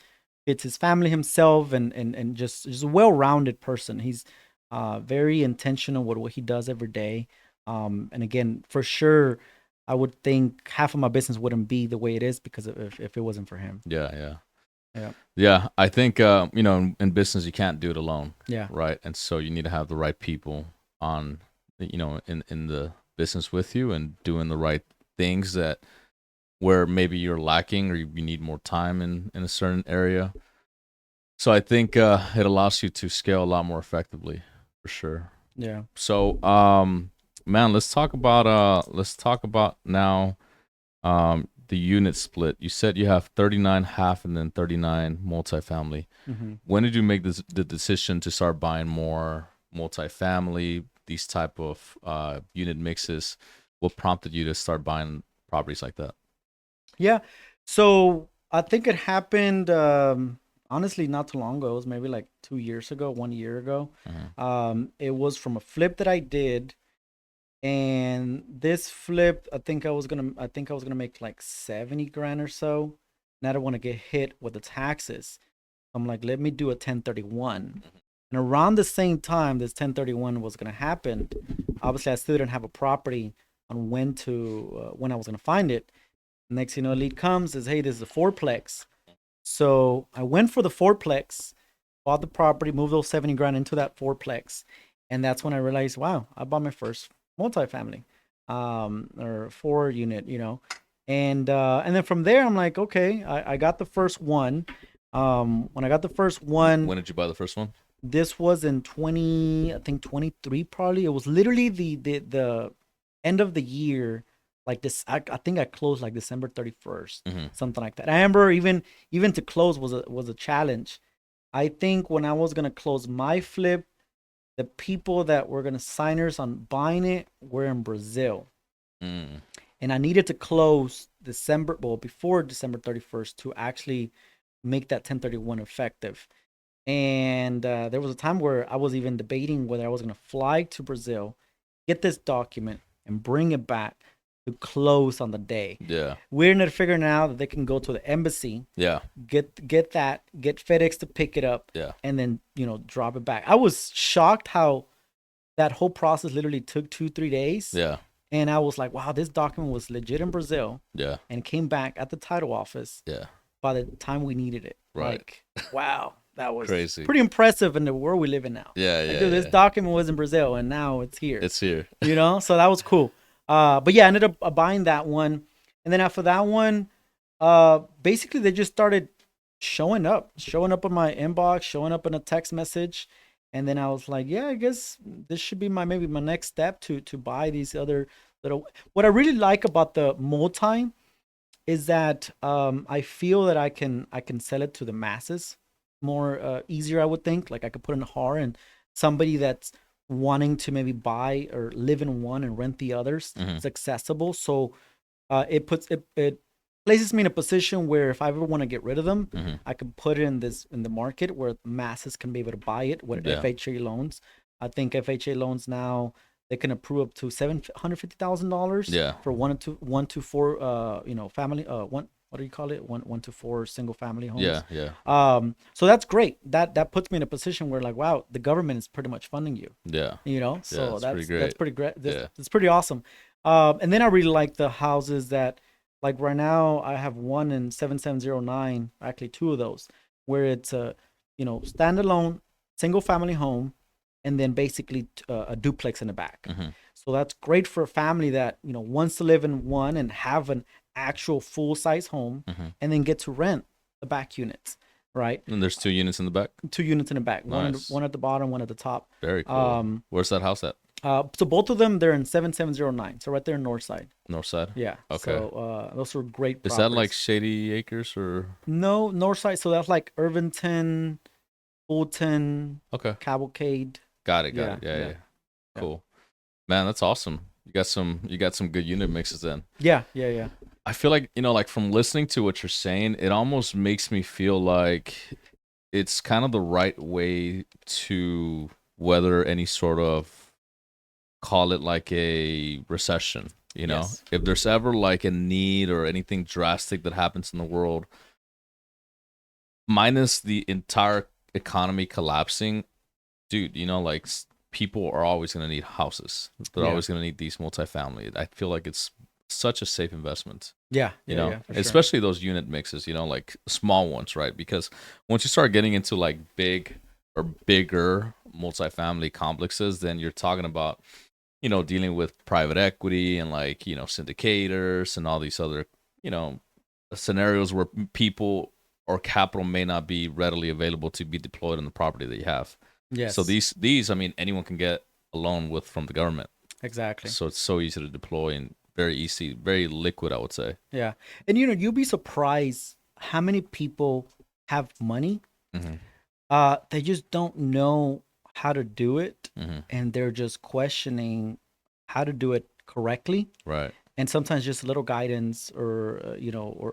fits his family, himself, and just a well-rounded person. He's very intentional with what he does every day. And again, for sure, I would think half of my business wouldn't be the way it is because if it wasn't for him. Yeah. I think in business you can't do it alone. Yeah. Right. And so you need to have the right people on, in the business with you and doing the right things that where maybe you're lacking or you need more time in a certain area. So I think it allows you to scale a lot more effectively, for sure. Yeah. So man, let's talk about now the unit split. You said you have 39 half and then 39 multifamily. Mm-hmm. When did you make the decision to start buying more multifamily, these type of unit mixes? What prompted you to start buying properties like that? Yeah. So I think it happened honestly not too long ago. It was maybe like 2 years ago, 1 year ago. Mm-hmm. It was from a flip that I did. And this flip, I think I was gonna make like 70 grand or so. And I don't want to get hit with the taxes. I'm like, let me do a 1031. And around the same time this 1031 was gonna happen, obviously I still didn't have a property on when I was gonna find it. Next thing you know, a lead comes, says, hey, this is a fourplex. So I went for the fourplex, bought the property, moved those 70 grand into that fourplex. And that's when I realized, wow, I bought my first multifamily, or 4 unit, and then from there, I'm like, okay, I got the first one. When I got the first one, When did you buy the first one? this was in 20, I think 23 probably. It was literally the end of the year, like this. I think I closed like December 31st, Mm-hmm. something like that. I remember even to close was a challenge. I think when I was gonna close my flip, the people that were gonna signers on buying it were in Brazil, Mm. and I needed to close before December 31st to actually make that 1031 effective. And there was a time where I was even debating whether I was going to fly to Brazil, get this document, and bring it back to close on the day. Yeah. We're not figuring out that they can go to the embassy, Yeah. get FedEx to pick it up, Yeah. and then drop it back. I was shocked how that whole process literally took 2-3 days. Yeah. And I was like, wow, this document was legit in Brazil Yeah. and came back at the title office Yeah. by the time we needed it. Right. Like, wow, that was Crazy. pretty impressive in the world we live in now. Yeah. Like, Yeah. dude, this document was in Brazil and now it's here. It's here. So that was cool. But yeah, I ended up buying that one. And then after that one, basically they just started showing up in my inbox, showing up in a text message. And then I was like, yeah, I guess this should be maybe my next step to buy these other little. What I really like about the multi is that I feel that I can sell it to the masses more easier. I would think, like, I could put in a HAR, and somebody that's wanting to maybe buy or live in one and rent the others, Mhm. it's accessible. So it places me in a position where if I ever want to get rid of them, Mhm. I can put it in the market where masses can be able to buy it with Yeah. FHA loans. I think FHA loans now, they can approve up to $750,000 Yeah. for one to four family, one, what do you call it, one to four single family homes. Yeah. Yeah. So that's great. That puts me in a position where, like, wow, the government is pretty much funding you. Yeah. So that's pretty that's great. pretty great. Yeah. That's pretty awesome. And then I really like the houses that, like, right now I have one in 7709, actually two of those, where it's a standalone single family home, and then basically a duplex in the back. Mhm. So that's great for a family that wants to live in one and have an actual full size home, Mhm. and then get to rent the back units, right? And there's 2 units in the back. 2 units in the back, Nice. one at the bottom, one at the top. Very cool. Where's that house at? So both of them, they're in 7709, so right there in North Side. North side. Yeah. Okay. So those are great Is properties. that like Shady Acres or? No, North Side. So that's like Irvington, Fulton, Okay. Cavalcade. Got it. Yeah, Yeah. yeah. Cool. Man, that's awesome. You got some good unit mixes then. Yeah. I feel like, like from listening to what you're saying, it almost makes me feel like it's kind of the right way to weather any sort of, call it like a recession, Yes. If there's ever like a need or anything drastic that happens in the world, minus the entire economy collapsing, dude, like people are always going to need houses. They're Yeah. always going to need these multifamily. I feel like it's such a safe investment. Yeah. Yeah, for sure. especially those unit mixes, like small ones, right? Because once you start getting into like big or bigger multifamily complexes, then you're talking about, dealing with private equity and like, syndicators and all these other, scenarios where people or capital may not be readily available to be deployed on the property that you have. Yes. So these, I mean, anyone can get a loan from the government. Exactly. So it's so easy to deploy and very easy, very liquid, I would say. Yeah. And you'll be surprised how many people have money. Mm-hmm. They just don't know how to do it, Mm-hmm. and they're just questioning how to do it correctly. Right. And sometimes just a little guidance, or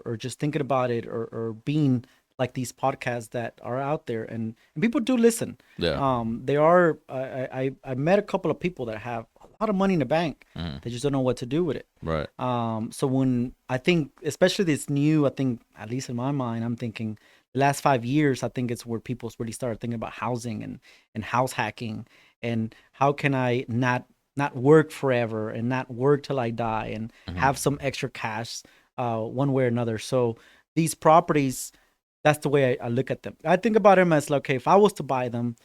or just thinking about it, or being like these podcasts that are out there, and people do listen. Yeah. They are. I met a couple of people that have a lot of money in the bank. Mm-hmm. They just don't know what to do with it. Right. So when I think, especially this new, I think, at least in my mind, I'm thinking the last 5 years, I think it's where people really started thinking about housing and house hacking, and how can I not work forever and not work till I die, and Mm-hmm. have some extra cash one way or another. So these properties, that's the way I look at them. I think about them as like, okay, if I was to buy them,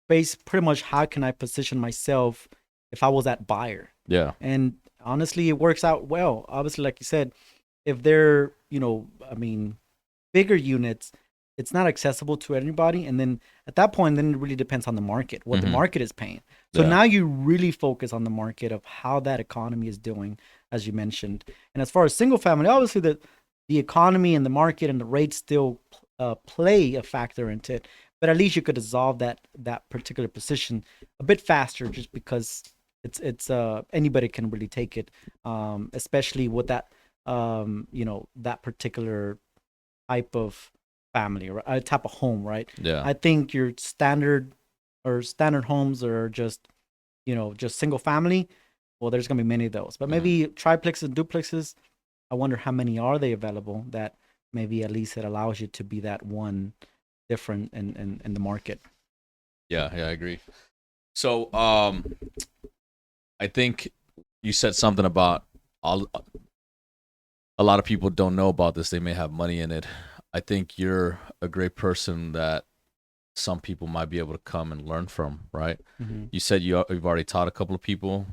pretty much how can I position myself if I was that buyer. Yeah. And honestly, it works out well. Obviously, like you said, if they're, I mean, bigger units, it's not accessible to anybody. And then at that point, then it really depends on the market, what the market is paying. So Yeah. now you really focus on the market of how that economy is doing, as you mentioned. And as far as single family, obviously the economy and the market and the rates still play a factor into it. But at least you could dissolve that particular position a bit faster, just because it's anybody can really take it, especially with that that particular type of family or type of home, right? Yeah. I think your standard homes are just single family. Well, there's gonna be many of those, but maybe triplexes and duplexes. I wonder how many are they available that maybe at least it allows you to be that one different in the market. Yeah, I agree. So, I think you said something about a lot of people don't know about this. They may have money in it. I think you're a great person that some people might be able to come and learn from, right? You said you've already taught a couple of people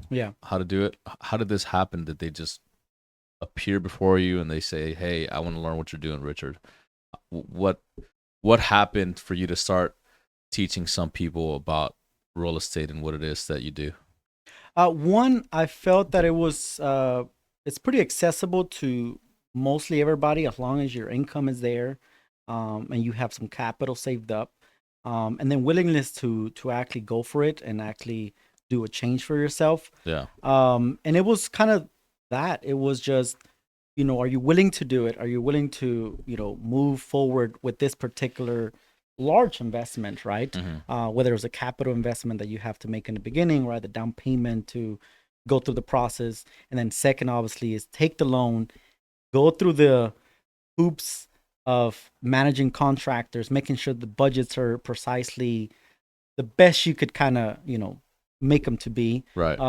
how to do it. How did this happen? Did they just appear before you and they say, "Hey, I want to learn what you're doing, Richard"? What happened for you to start teaching some people about real estate and what it is that you do? One, I felt that it's pretty accessible to mostly everybody as long as your income is there, and you have some capital saved up, and then willingness to actually go for it and actually do a change for yourself. Yeah. And it was kind of that. It was just, are you willing to do it? Are you willing to, move forward with this particular large investment, right? Whether it's a capital investment that you have to make in the beginning, right? The down payment to go through the process. And then second, obviously, is take the loan, go through the hoops of managing contractors, making sure the budgets are precisely the best you could kind of, make them to be. Right.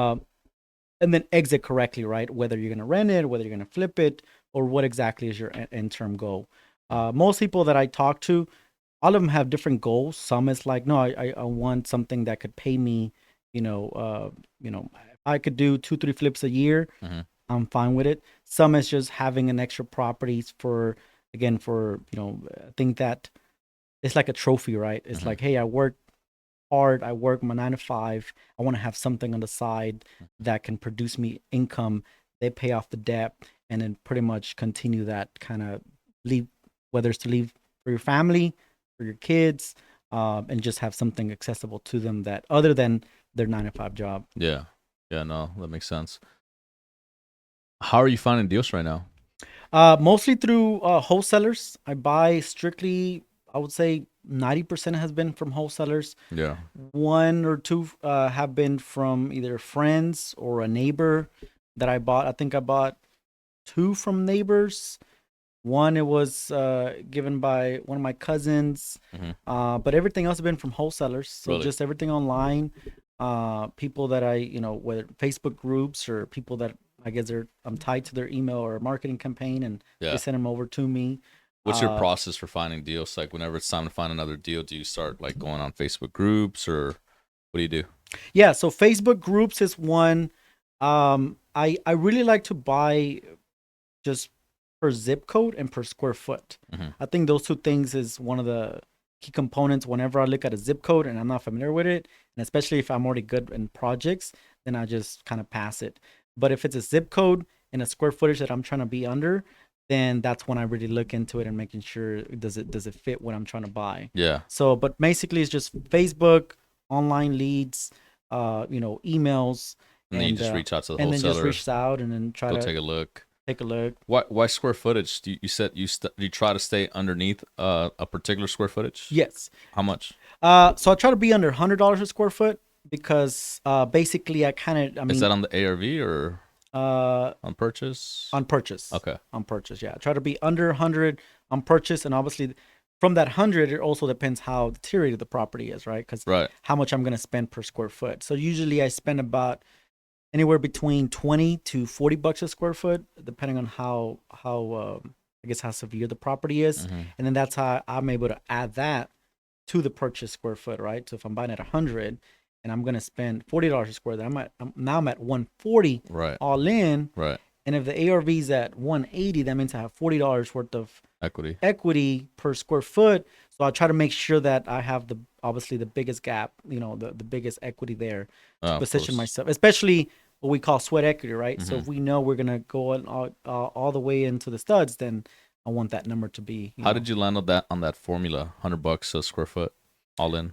And then exit correctly, right? Whether you're going to rent it, whether you're going to flip it, or what exactly is your end term goal. Most people that I talk to, all of them have different goals. Some is like, no, I want something that could pay me, if I could do 2-3 flips a year, I'm fine with it. Some is just having an extra properties for I think that it's like a trophy, right? It's like, hey, I work hard, I work my 9 to 5. I want to have something on the side that can produce me income. They pay off the debt and then pretty much continue that kind of leave, whether it's to leave for your family, for your kids, and just have something accessible to them that other than their 9 to 5 job. Yeah. Yeah, no, that makes sense. How are you finding deals right now? Mostly through wholesalers. I buy strictly, I would say 90% has been from wholesalers. Yeah. 1 or 2 have been from either friends or a neighbor that I bought. I think I bought 2 from neighbors. 1, it was given by one of my cousins. But everything else has been from wholesalers. So Really? just everything online. People that I, whether Facebook groups or people that I guess I'm tied to their email or marketing campaign, and they send them over to me. What's your process for finding deals? Like whenever it's time to find another deal, do you start like going on Facebook groups or what do you do? Yeah, so Facebook groups is one. I really like to buy just per zip code and per square foot. I think those 2 things is one of the key components whenever I look at a zip code and I'm not familiar with it, and especially if I'm already good in projects, then I just kind of pass it. But if it's a zip code and a square footage that I'm trying to be under, then that's when I really look into it and making sure does it fit what I'm trying to buy. Yeah. So, but basically it's just Facebook, online leads, emails, And then you just reach out to the and then wholesaler. just reach out and then try Go to take a look. take a look. Why square footage? You said you try to stay underneath a particular square footage? Yes. How much? So I try to be under $100 a square foot because basically Is that on the ARV or on purchase? on purchase. Okay. On purchase, yeah. I try to be under 100 on purchase, and obviously from that 100, it also depends how deteriorated the property is, right? Because how much I'm going to spend per square foot. So usually I spend about anywhere between 20 to 40 bucks a square foot, depending on how I guess how severe the property is, and then that's how I'm able to add that to the purchase square foot, right? So if I'm buying at 100 and I'm gonna spend $40 a square, then I'm at 140 Right. all in. Right. And if the ARV is at 180, that means I have $40 worth of Equity per square foot. So I try to make sure that I have obviously the biggest gap, the biggest equity there to position myself, especially what we call sweat equity, right? So if we know we're gonna go all the way into the studs, then I want that number to be. How did you land on that formula? $100 a square foot, all in.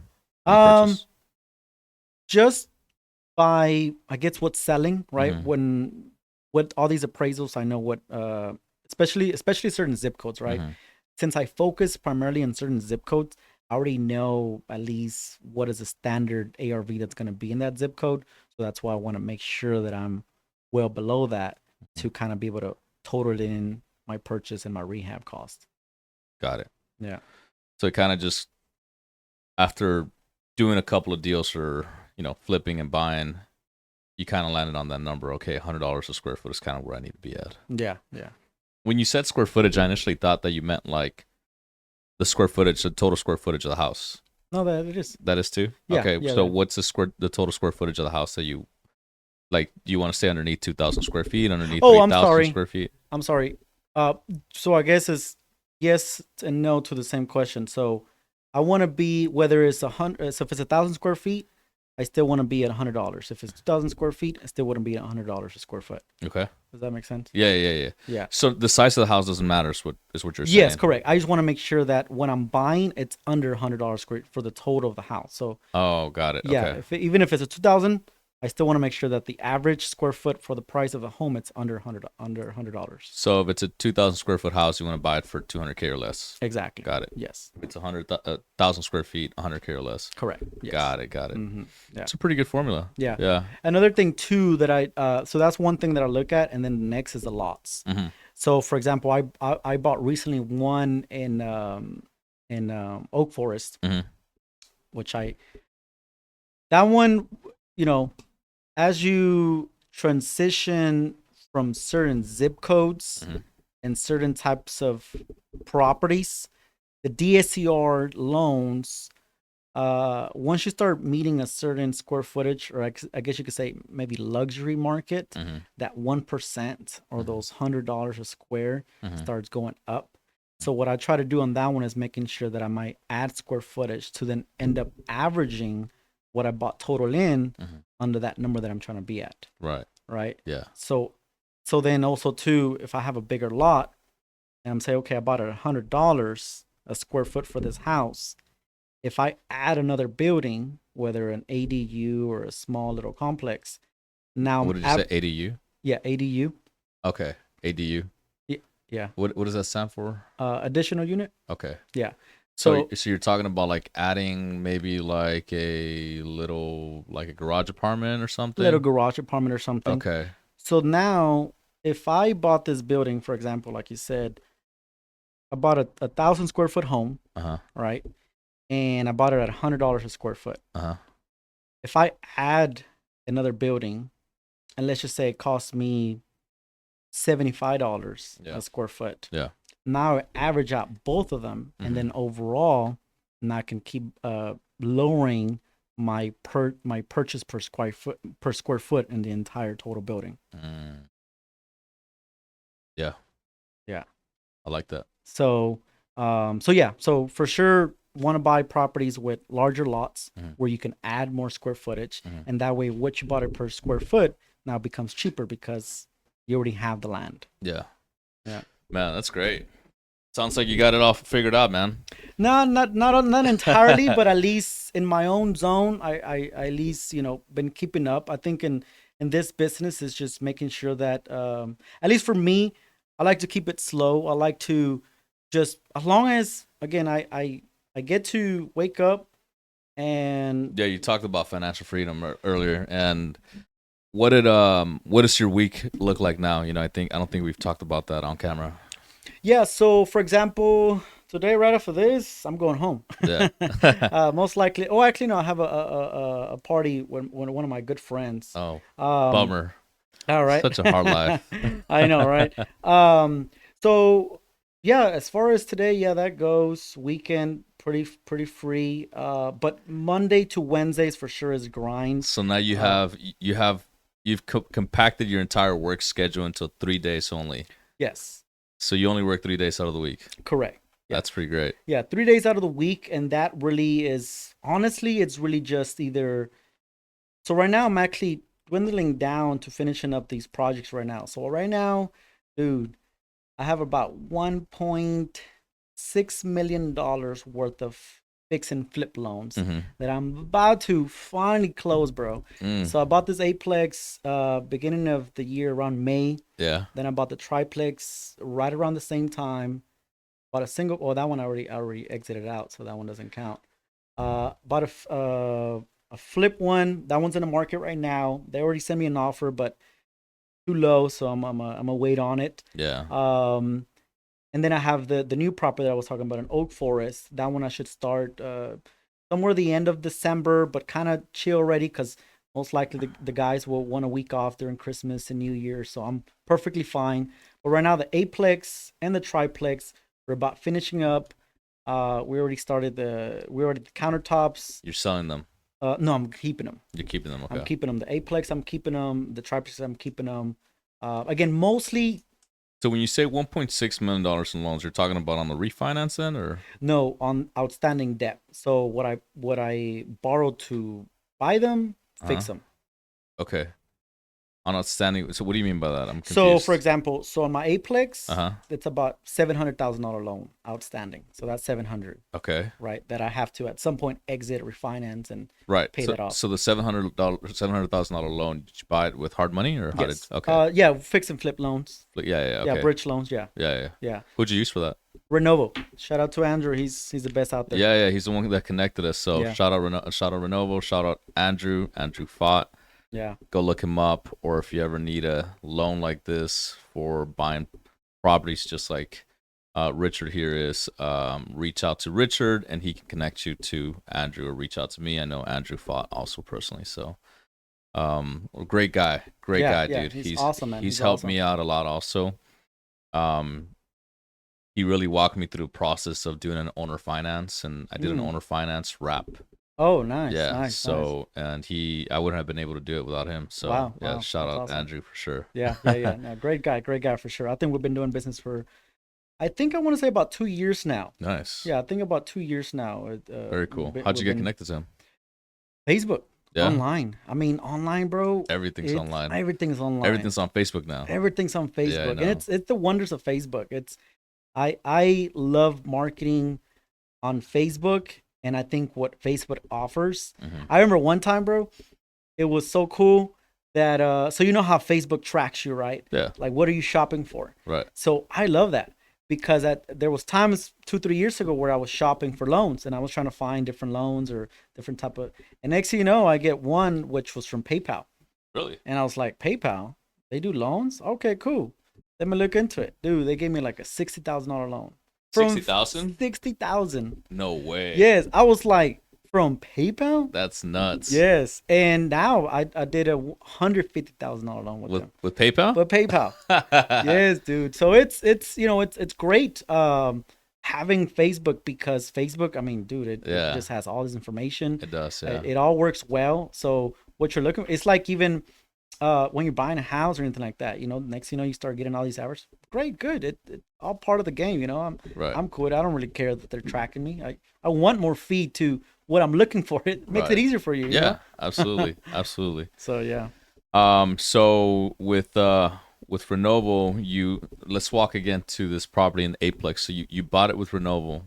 Just by, I guess, what's selling, right? When with all these appraisals, I know what, especially certain zip codes, right? Since I focus primarily on certain zip codes, I already know at least what is a standard ARV that's going to be in that zip code. So that's why I want to make sure that I'm well below that to kind of be able to total in my purchase and my rehab cost. Got it. Yeah. So it kind of just, after doing a couple of deals for, flipping and buying, you kind of landed on that number. Okay, $100 a square foot is kind of where I need to be at. Yeah, yeah. When you said square footage, I initially thought that you meant like the square footage, the total square footage of the house. No, that it is. That is too? Yeah, okay, yeah, so what's the total square footage of the house that you, like, do you want to stay underneath 2,000 square feet, underneath 3,000 square feet? I'm sorry. So I guess it's yes and no to the same question. So I want to be, whether it's 100, so if it's 1,000 square feet, I still want to be at $100. If it's 2,000 square feet, I still want to be at $100 a square foot. Okay. Does that make sense? Yeah. So the size of the house doesn't matter, is what you're saying? Yes, correct. I just want to make sure that when I'm buying, it's under $100 square for the total of the house. So. Oh, got it. Yeah. Okay. Even if it's a 2,000, I still want to make sure that the average square foot for the price of a home, it's under $100. So if it's a 2,000 square foot house, you want to buy it for $200K or less. Exactly. Got it. Yes. If it's 1,000 square feet, $100K or less. Correct. Yes. Got it. Mm-hmm. Yeah. It's a pretty good formula. Yeah. Yeah. Another thing too that so that's one thing that I look at, and then the next is the lots. So for example, I bought recently one in Oak Forest, which that one, as you transition from certain zip codes and certain types of properties, the DSCR loans, once you start meeting a certain square footage, or I guess you could say maybe luxury market, that 1% or those $100 a square starts going up. So what I try to do on that one is making sure that I might add square footage to then end up averaging what I bought total in under that number that I'm trying to be at. Right. Yeah. So then also too, if I have a bigger lot and I'm saying, okay, I bought it at $100 a square foot for this house. If I add another building, whether an ADU or a small little complex, now. What did you say? ADU? Yeah, ADU. Okay. ADU. Yeah. What does that stand for? Additional unit. Okay. Yeah. So you're talking about like adding maybe like a garage apartment or something? Little garage apartment or something. Okay. So now, if I bought this building, for example, like you said, I bought a 1,000 square foot home, right? And I bought it at $100 a square foot. If I add another building, and let's just say it costs me $75 a square foot. Yeah. Now I average out both of them, and then overall, now I can keep lowering my purchase per square foot in the entire total building. Yeah. Yeah. I like that. So so for sure, want to buy properties with larger lots where you can add more square footage, and that way what you bought it per square foot now becomes cheaper because you already have the land. Yeah. Yeah. Man, that's great. Sounds like you got it all figured out, man. No, not entirely, but at least in my own zone, I at least, been keeping up. I think in this business is just making sure that, at least for me, I like to keep it slow. I like to just, as long as, again, I get to wake up and. Yeah, you talked about financial freedom earlier, and what does your week look like now? I don't think we've talked about that on camera. Yeah, so for example, today right after this, I'm going home. Yeah. Most likely. Oh, actually, no, I have a party when one of my good friends. Oh, bummer. All right. Such a hard life. I know, right? So yeah, as far as today, yeah, that goes. Weekend, pretty free. But Monday to Wednesdays for sure is grind. So now you've compacted your entire work schedule into 3 days only. Yes, So you only work 3 days out of the week. correct. Yeah. That's pretty great. Yeah, 3 days out of the week, and that really is honestly, it's really just either. So right now, I'm actually dwindling down to finishing up these projects right now. So right now, dude, I have about $1.6 million worth of fix and flip loans that I'm about to finally close, bro. So I bought this eightplex beginning of the year around May. Yeah. Then I bought the triplex right around the same time. Bought a single. Oh, that one I already exited out, so that one doesn't count. Bought a flip one. That one's in the market right now. They already sent me an offer, but too low, so I'm a wait on it. Yeah. And then I have the new property that I was talking about in Oak Forest. That one I should start somewhere the end of December, but kind of chill already because most likely the guys will want a week off during Christmas and New Year, so I'm perfectly fine. But right now the eightplex and the triplex, we're about finishing up. We already the countertops. You're selling them. No, I'm keeping them. You're keeping them. Okay. I'm keeping them. The eightplex, I'm keeping them. The triplex, I'm keeping them. Again, mostly. So when you say $1.6 million in loans, you're talking about on the refinance end, or No, on outstanding debt. So what I borrowed to buy them, fix them. Okay. On outstanding. So what do you mean by that? I'm confused. So for example, on my eightplex, Uh-huh. it's about $700,000 loan outstanding. So that's 700, Okay. right? That I have to at some point exit, refinance, and Right. pay so, that off. So the $700,000 loan, did you buy it with hard money or how Yes. did? Okay. Yeah, fix and flip loans. Yeah. Okay. Yeah, bridge loans. Yeah. Yeah. Who'd you use for that? Renovo. Shout out to Andrew. He's the best out there. Yeah. He's the one that connected us. So Yeah. shout out Renovo. Shout out Andrew Fott. Yeah. Go look him up. Or if you ever need a loan like this for buying properties, just like Richard here is, reach out to Richard and he can connect you to Andrew, or reach out to me. I know Andrew Fott also personally. So great guy, dude. He's awesome, man. He's He's helped awesome. me out a lot also. He really walked me through the process of doing an owner finance, and I did an owner finance wrap. Oh, nice. Yeah. Nice. So and I wouldn't have been able to do it without him. So Wow, yeah, wow, shout that's out awesome. Andrew for sure. Yeah. No, great guy for sure. I think we've been doing business for, I think I want to say about 2 years now. Nice. Yeah, I think about 2 years now. Very cool. How'd you get connected to him? Facebook. Yeah. Online. I mean, online, bro. Everything's online. Everything's online. Everything's on Facebook now. Everything's on Facebook, Yeah, I and know. it's the wonders of Facebook. I love marketing on Facebook, and I think what Facebook offers. I remember one time, bro, it was so cool that so you know how Facebook tracks you, right? Yeah. Like, what are you shopping for? Right. So I love that because there was times 2-3 years ago where I was shopping for loans and I was trying to find different loans or different type of. And next thing you know, I get one which was from PayPal, Really? and I was like, PayPal, they do loans? Okay, cool. Let me look into it, dude. They gave me like a $60,000 loan. From 60,000? 60,000. No way. Yes, I was like, from PayPal. That's nuts. Yes, and now I did a $150,000 loan with them. With PayPal? But PayPal. Yes, dude. So it's it's great having Facebook because Facebook, I mean, dude, it just has all this information. It does, yeah. It all works well. So what you're looking, it's like even when you're buying a house or anything like that, next thing you know, you start getting all these hours. Great, good. It all part of the game, I'm cool. I don't really care that they're tracking me. I want more feed to what I'm looking for. It makes it easier for you. Yeah, you know? absolutely. Absolutely. So yeah. So with Renovo, let's walk again to this property in the Aplex. So you bought it with Renovo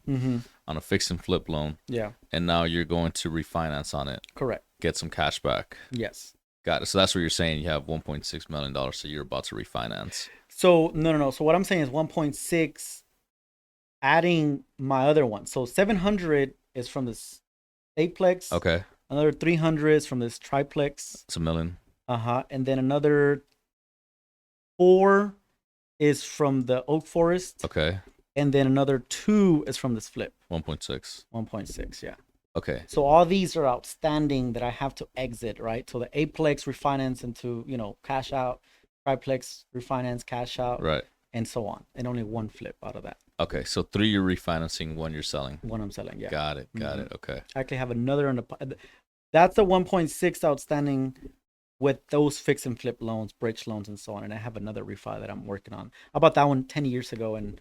on a fix and flip loan. Yeah. And now you're going to refinance on it. Correct. Get some cash back. Yes. Got it. So that's what you're saying. You have $1.6 million that you're about to refinance. So no. So what I'm saying is 1.6 adding my other one. So 700 is from this eightplex. Okay. Another 300 is from this triplex. It's $1 million. And then another 4 is from the Oak Forest. Okay. And then another 2 is from this flip. 1.6. 1.6, yeah. Okay. So all these are outstanding that I have to exit, right? So the eightplex refinance into, cash out, triplex refinance, cash out, Right. and so on. And only one flip out of that. Okay, so 3 you're refinancing, 1 you're selling. When I'm selling, yeah. Got it. Okay. I actually have another on the. That's the 1.6 outstanding with those fix and flip loans, bridge loans, and so on. And I have another refi that I'm working on. I bought that one 10 years ago, and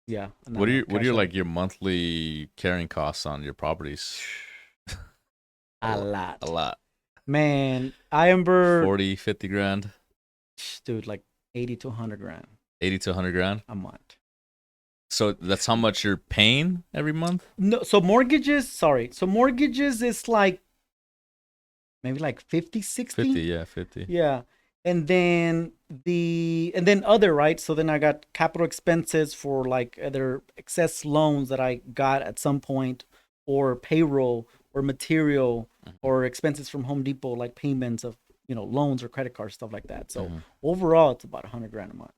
yeah. And What are I'm your cash out. like your monthly carrying costs on your properties? A lot. A lot. Man, I remember 40, 50 grand, dude, like 80 to 100 grand 80 to 100 grand. a month. So that's how much you're paying every month? No, so mortgages is like maybe like 50, 60. 50, yeah, 50. Yeah. And then other, right? So then I got capital expenses for like either excess loans that I got at some point, or payroll, or material, or expenses from Home Depot, like payments of, loans or credit cards, stuff like that. So overall it's about 100 grand a month.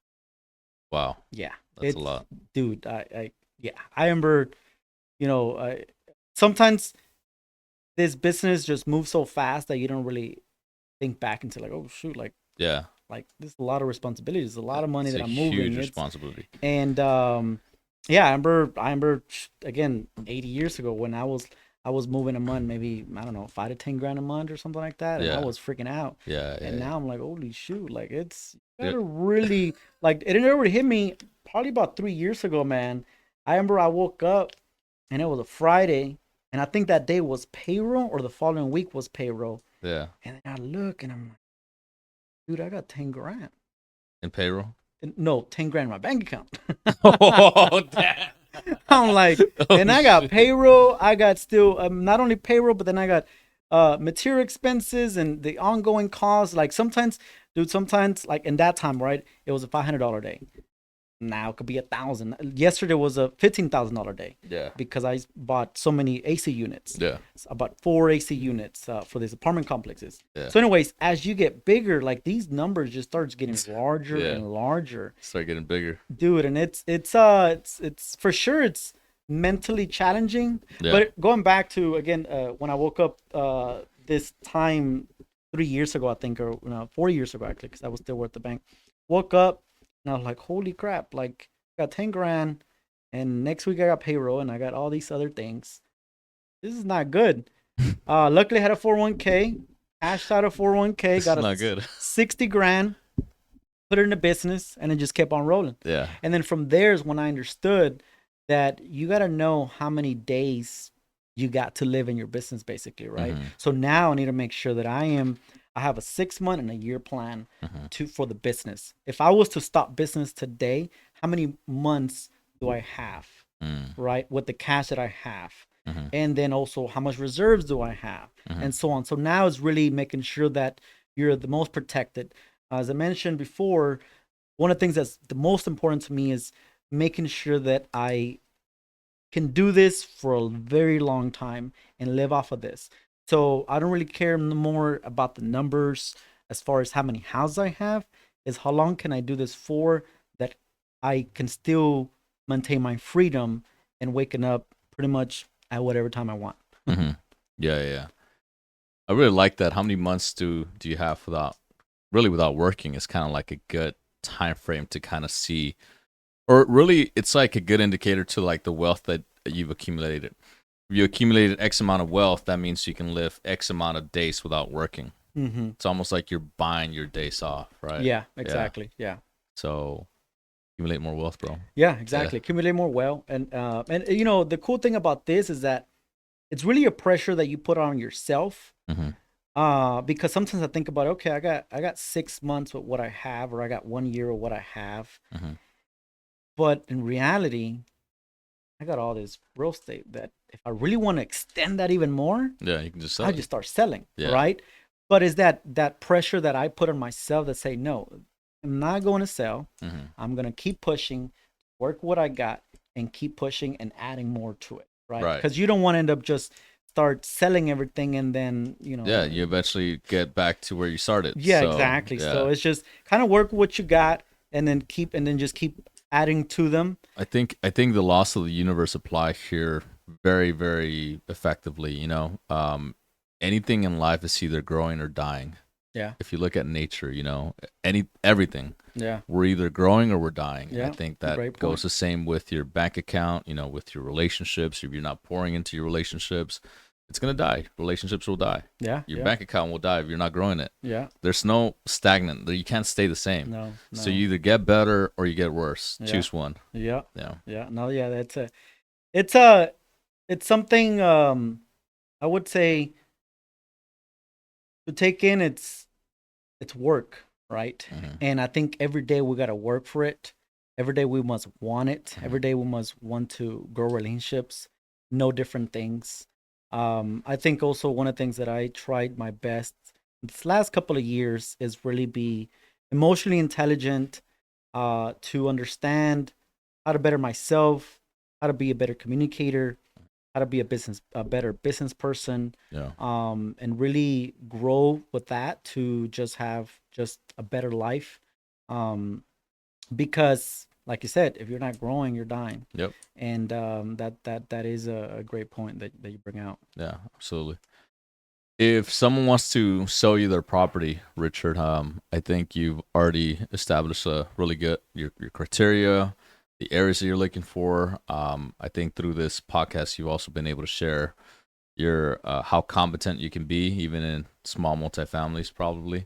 Wow. Yeah. That's a lot. Dude, I remember, sometimes this business just moves so fast that you don't really think back into like, oh shoot, like Yeah. this is a lot of responsibilities, a lot of money It's that a I'm moving. huge responsibility. And yeah, I remember again 80 years ago when I was moving a month, maybe I don't know, 5 to 10 grand a month or something like that, and I was freaking out. Yeah. And now I'm like, holy shoot, like it's gotta really like it already hit me probably about 3 years ago, man. I remember I woke up and it was a Friday, and I think that day was payroll or the following week was payroll. Yeah. And then I look and I'm like, dude, I got 10 grand. In payroll? No, 10 grand in my bank account. Oh, damn. I'm like, and I got payroll. I got still not only payroll, but then I got material expenses and the ongoing costs. Like sometimes like in that time, right? It was a $500 day. Now it could be $1,000. Yesterday was a $15,000 day. Yeah. Because I bought so many AC units. Yeah. So I bought 4 AC units for these apartment complexes. Yeah. So, anyways, as you get bigger, like these numbers just starts getting larger and larger. Start getting bigger, dude. And it's for sure it's mentally challenging. Yeah. But going back to again, when I woke up this time 3 years ago, I think, or 4 years ago actually, because I was still at the bank. Woke up. And I was like, holy crap, like, I got 10 grand, and next week I got payroll, and I got all these other things. This is not good. Luckily, I had a 401k, cashed out a 401k, got not good. 60 grand, put it in the business, and it just kept on rolling. Yeah. And then from there is when I understood that you got to know how many days you got to live in your business, basically, right? So now I need to make sure that I have a 6 month and a year plan for the business. If I was to stop business today, how many months do I have, right? With the cash that I have. And then also how much reserves do I have, and so on. So now it's really making sure that you're the most protected. As I mentioned before, one of the things that's the most important to me is making sure that I can do this for a very long time and live off of this. So I don't really care more about the numbers as far as how many houses I have, is how long can I do this for that I can still maintain my freedom and waking up pretty much at whatever time I want. Yeah. I really like that. How many months do you have without working? It's kind of like a good time frame to kind of see, or really it's like a good indicator to like the wealth that you've accumulated. If you accumulated X amount of wealth, that means you can live X amount of days without working. It's almost like you're buying your days off, right? Yeah, exactly. Yeah. So accumulate more wealth, bro. Yeah, exactly. Accumulate more wealth. And the cool thing about this is that it's really a pressure that you put on yourself. Because sometimes I think about, okay, I got 6 months with what I have, or I got 1 year with what I have. But in reality, I got all this real estate that if I really want to extend that even more, you can just sell. I just start selling, right? But is that pressure that I put on myself that say, no, I'm not going to sell. I'm going to keep pushing, work what I got, and keep pushing and adding more to it, right? Because you don't want to end up just start selling everything and then, you eventually get back to where you started. Exactly. So it's just kind of work what you got and then just keep adding to them. I think the laws of the universe apply here very, very effectively. Anything in life is either growing or dying. Yeah. If you look at nature, everything, Yeah. we're either growing or we're dying. I Yeah. think that Great goes point. the same with your bank account, with your relationships. If you're not pouring into your relationships, it's going to die. Relationships will die. Yeah. Your Yeah. bank account will die if you're not growing it. Yeah. There's no stagnant. You can't stay the same. No. So No. you either get better or you get worse. Yeah. Choose one. Yeah. Yeah. Yeah. No. Yeah. It's a, it's something. I would say to take in. It's work, right? Mm-hmm. And I think every day we gotta work for it. Every day we must want it. Mm-hmm. Every day we must want to grow relationships, know different things. I think also one of the things that I tried my best this last couple of years is really be emotionally intelligent, to understand how to better myself, how to be a better communicator, how to be a better business person, Yeah. and really grow with that to just have just a better life. Because like you said, if you're not growing, you're dying. Yep. And that is a great point that you bring out. Yeah, absolutely. If someone wants to sell you their property, Richard, I think you've already established a really good your criteria, the areas that you're looking for. I think through this podcast, you've also been able to share your how competent you can be, even in small multifamilies, probably.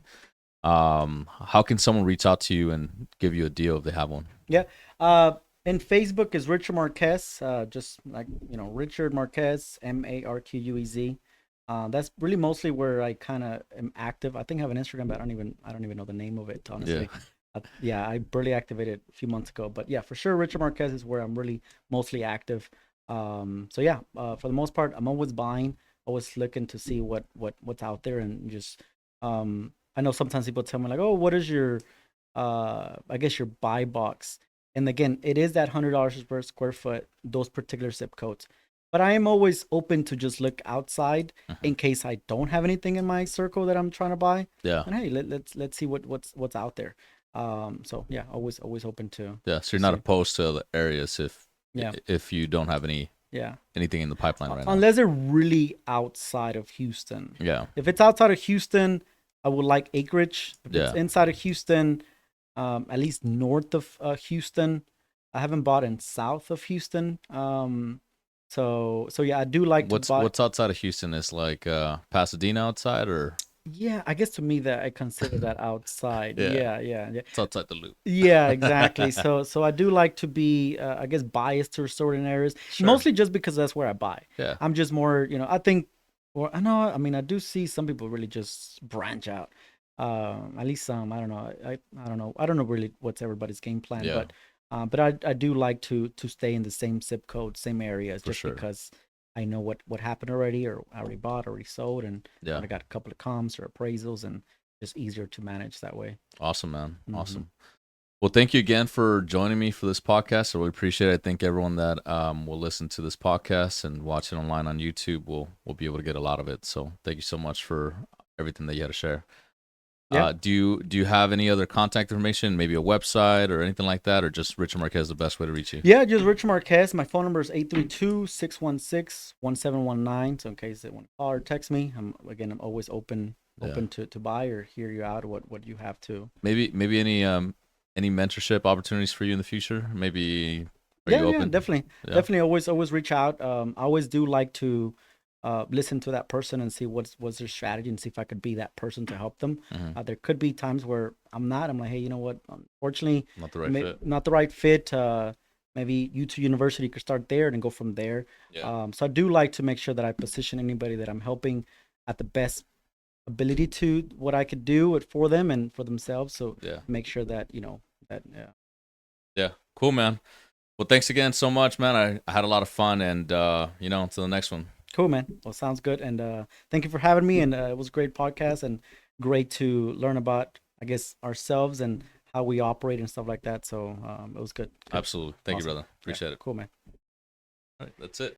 How can someone reach out to you and give you a deal if they have one? Yeah. And Facebook is Richard Marquez, just like, Richard Marquez, Marquez. That's really mostly where I kind of am active. I think I have an Instagram, but I don't even know the name of it, honestly. Yeah. Yeah, I barely activated a few months ago, but yeah, for sure, Richard Marquez is where I'm really mostly active. So yeah, for the most part, I'm always buying, always looking to see what's out there, and just, I know sometimes people tell me like, oh, what is your, I guess your buy box, and again, it is that $100 per square foot, those particular zip codes. But I am always open to just look outside Mhm. in case I don't have anything in my circle that I'm trying to buy. Yeah. And hey, let's see what's out there. So yeah, always open to Yeah. So to you're not see. opposed to other areas Yeah, if you don't have yeah. anything in the pipeline right now. Unless they're really outside of Houston. Yeah. If it's outside of Houston, I would like acreage. If it's Yeah. inside of Houston, at least north of Houston. I haven't bought in south of Houston. So yeah, I do like to buy. What's outside of Houston is like Pasadena outside or Yeah, I guess to me that I consider that outside. yeah, Yeah, yeah, yeah. it's outside the loop. Yeah, exactly. So I do like to be, I guess, biased to certain areas, Sure. mostly just because that's where I buy. Yeah. I'm just more, I think, or I know, I mean, I do see some people really just branch out. At least some. I don't know. I don't know. I don't know really what's everybody's game plan, Yeah. but I do like to stay in the same zip code, same areas, For just sure. because I know what happened already, or I already bought, already sold, and Yeah. I got a couple of comps or appraisals, and just easier to manage that way. Awesome, man. Mhm. Awesome. Well, thank you again for joining me for this podcast. I really appreciate it. I think everyone that will listen to this podcast and watch it online on YouTube will be able to get a lot of it. So thank you so much for everything that you had to share. Yeah. Do you have any other contact information, maybe a website or anything like that, or just Richard Marquez is the best way to reach you? Yeah, just Richard Marquez. My phone number is 832-616-1719. So in case they want to call or text me, I'm always open to buy or hear you out what you have to. Maybe any mentorship opportunities for you in the future? Maybe are Yeah, you open? definitely. Yeah. Definitely always reach out. I always do like to listen to that person and see what's their strategy, and see if I could be that person to help them. Mhm. There could be times where I'm not. I'm like, hey, you know what? Unfortunately, Not the right fit. not the right fit. Maybe U2 University could start there and then go from there. Yeah. So I do like to make sure that I position anybody that I'm helping at the best ability to what I could do it for them and for themselves. So Yeah. make sure that that Yeah. Cool, man. Well, thanks again so much, man. I had a lot of fun, and until the next one. Cool, man. Well, sounds good. And thank you for having me. And it was a great podcast and great to learn about, I guess, ourselves and how we operate and stuff like that. So it was good. Absolutely. Thank Awesome. you, brother. Appreciate it. Cool, man. All right, that's it.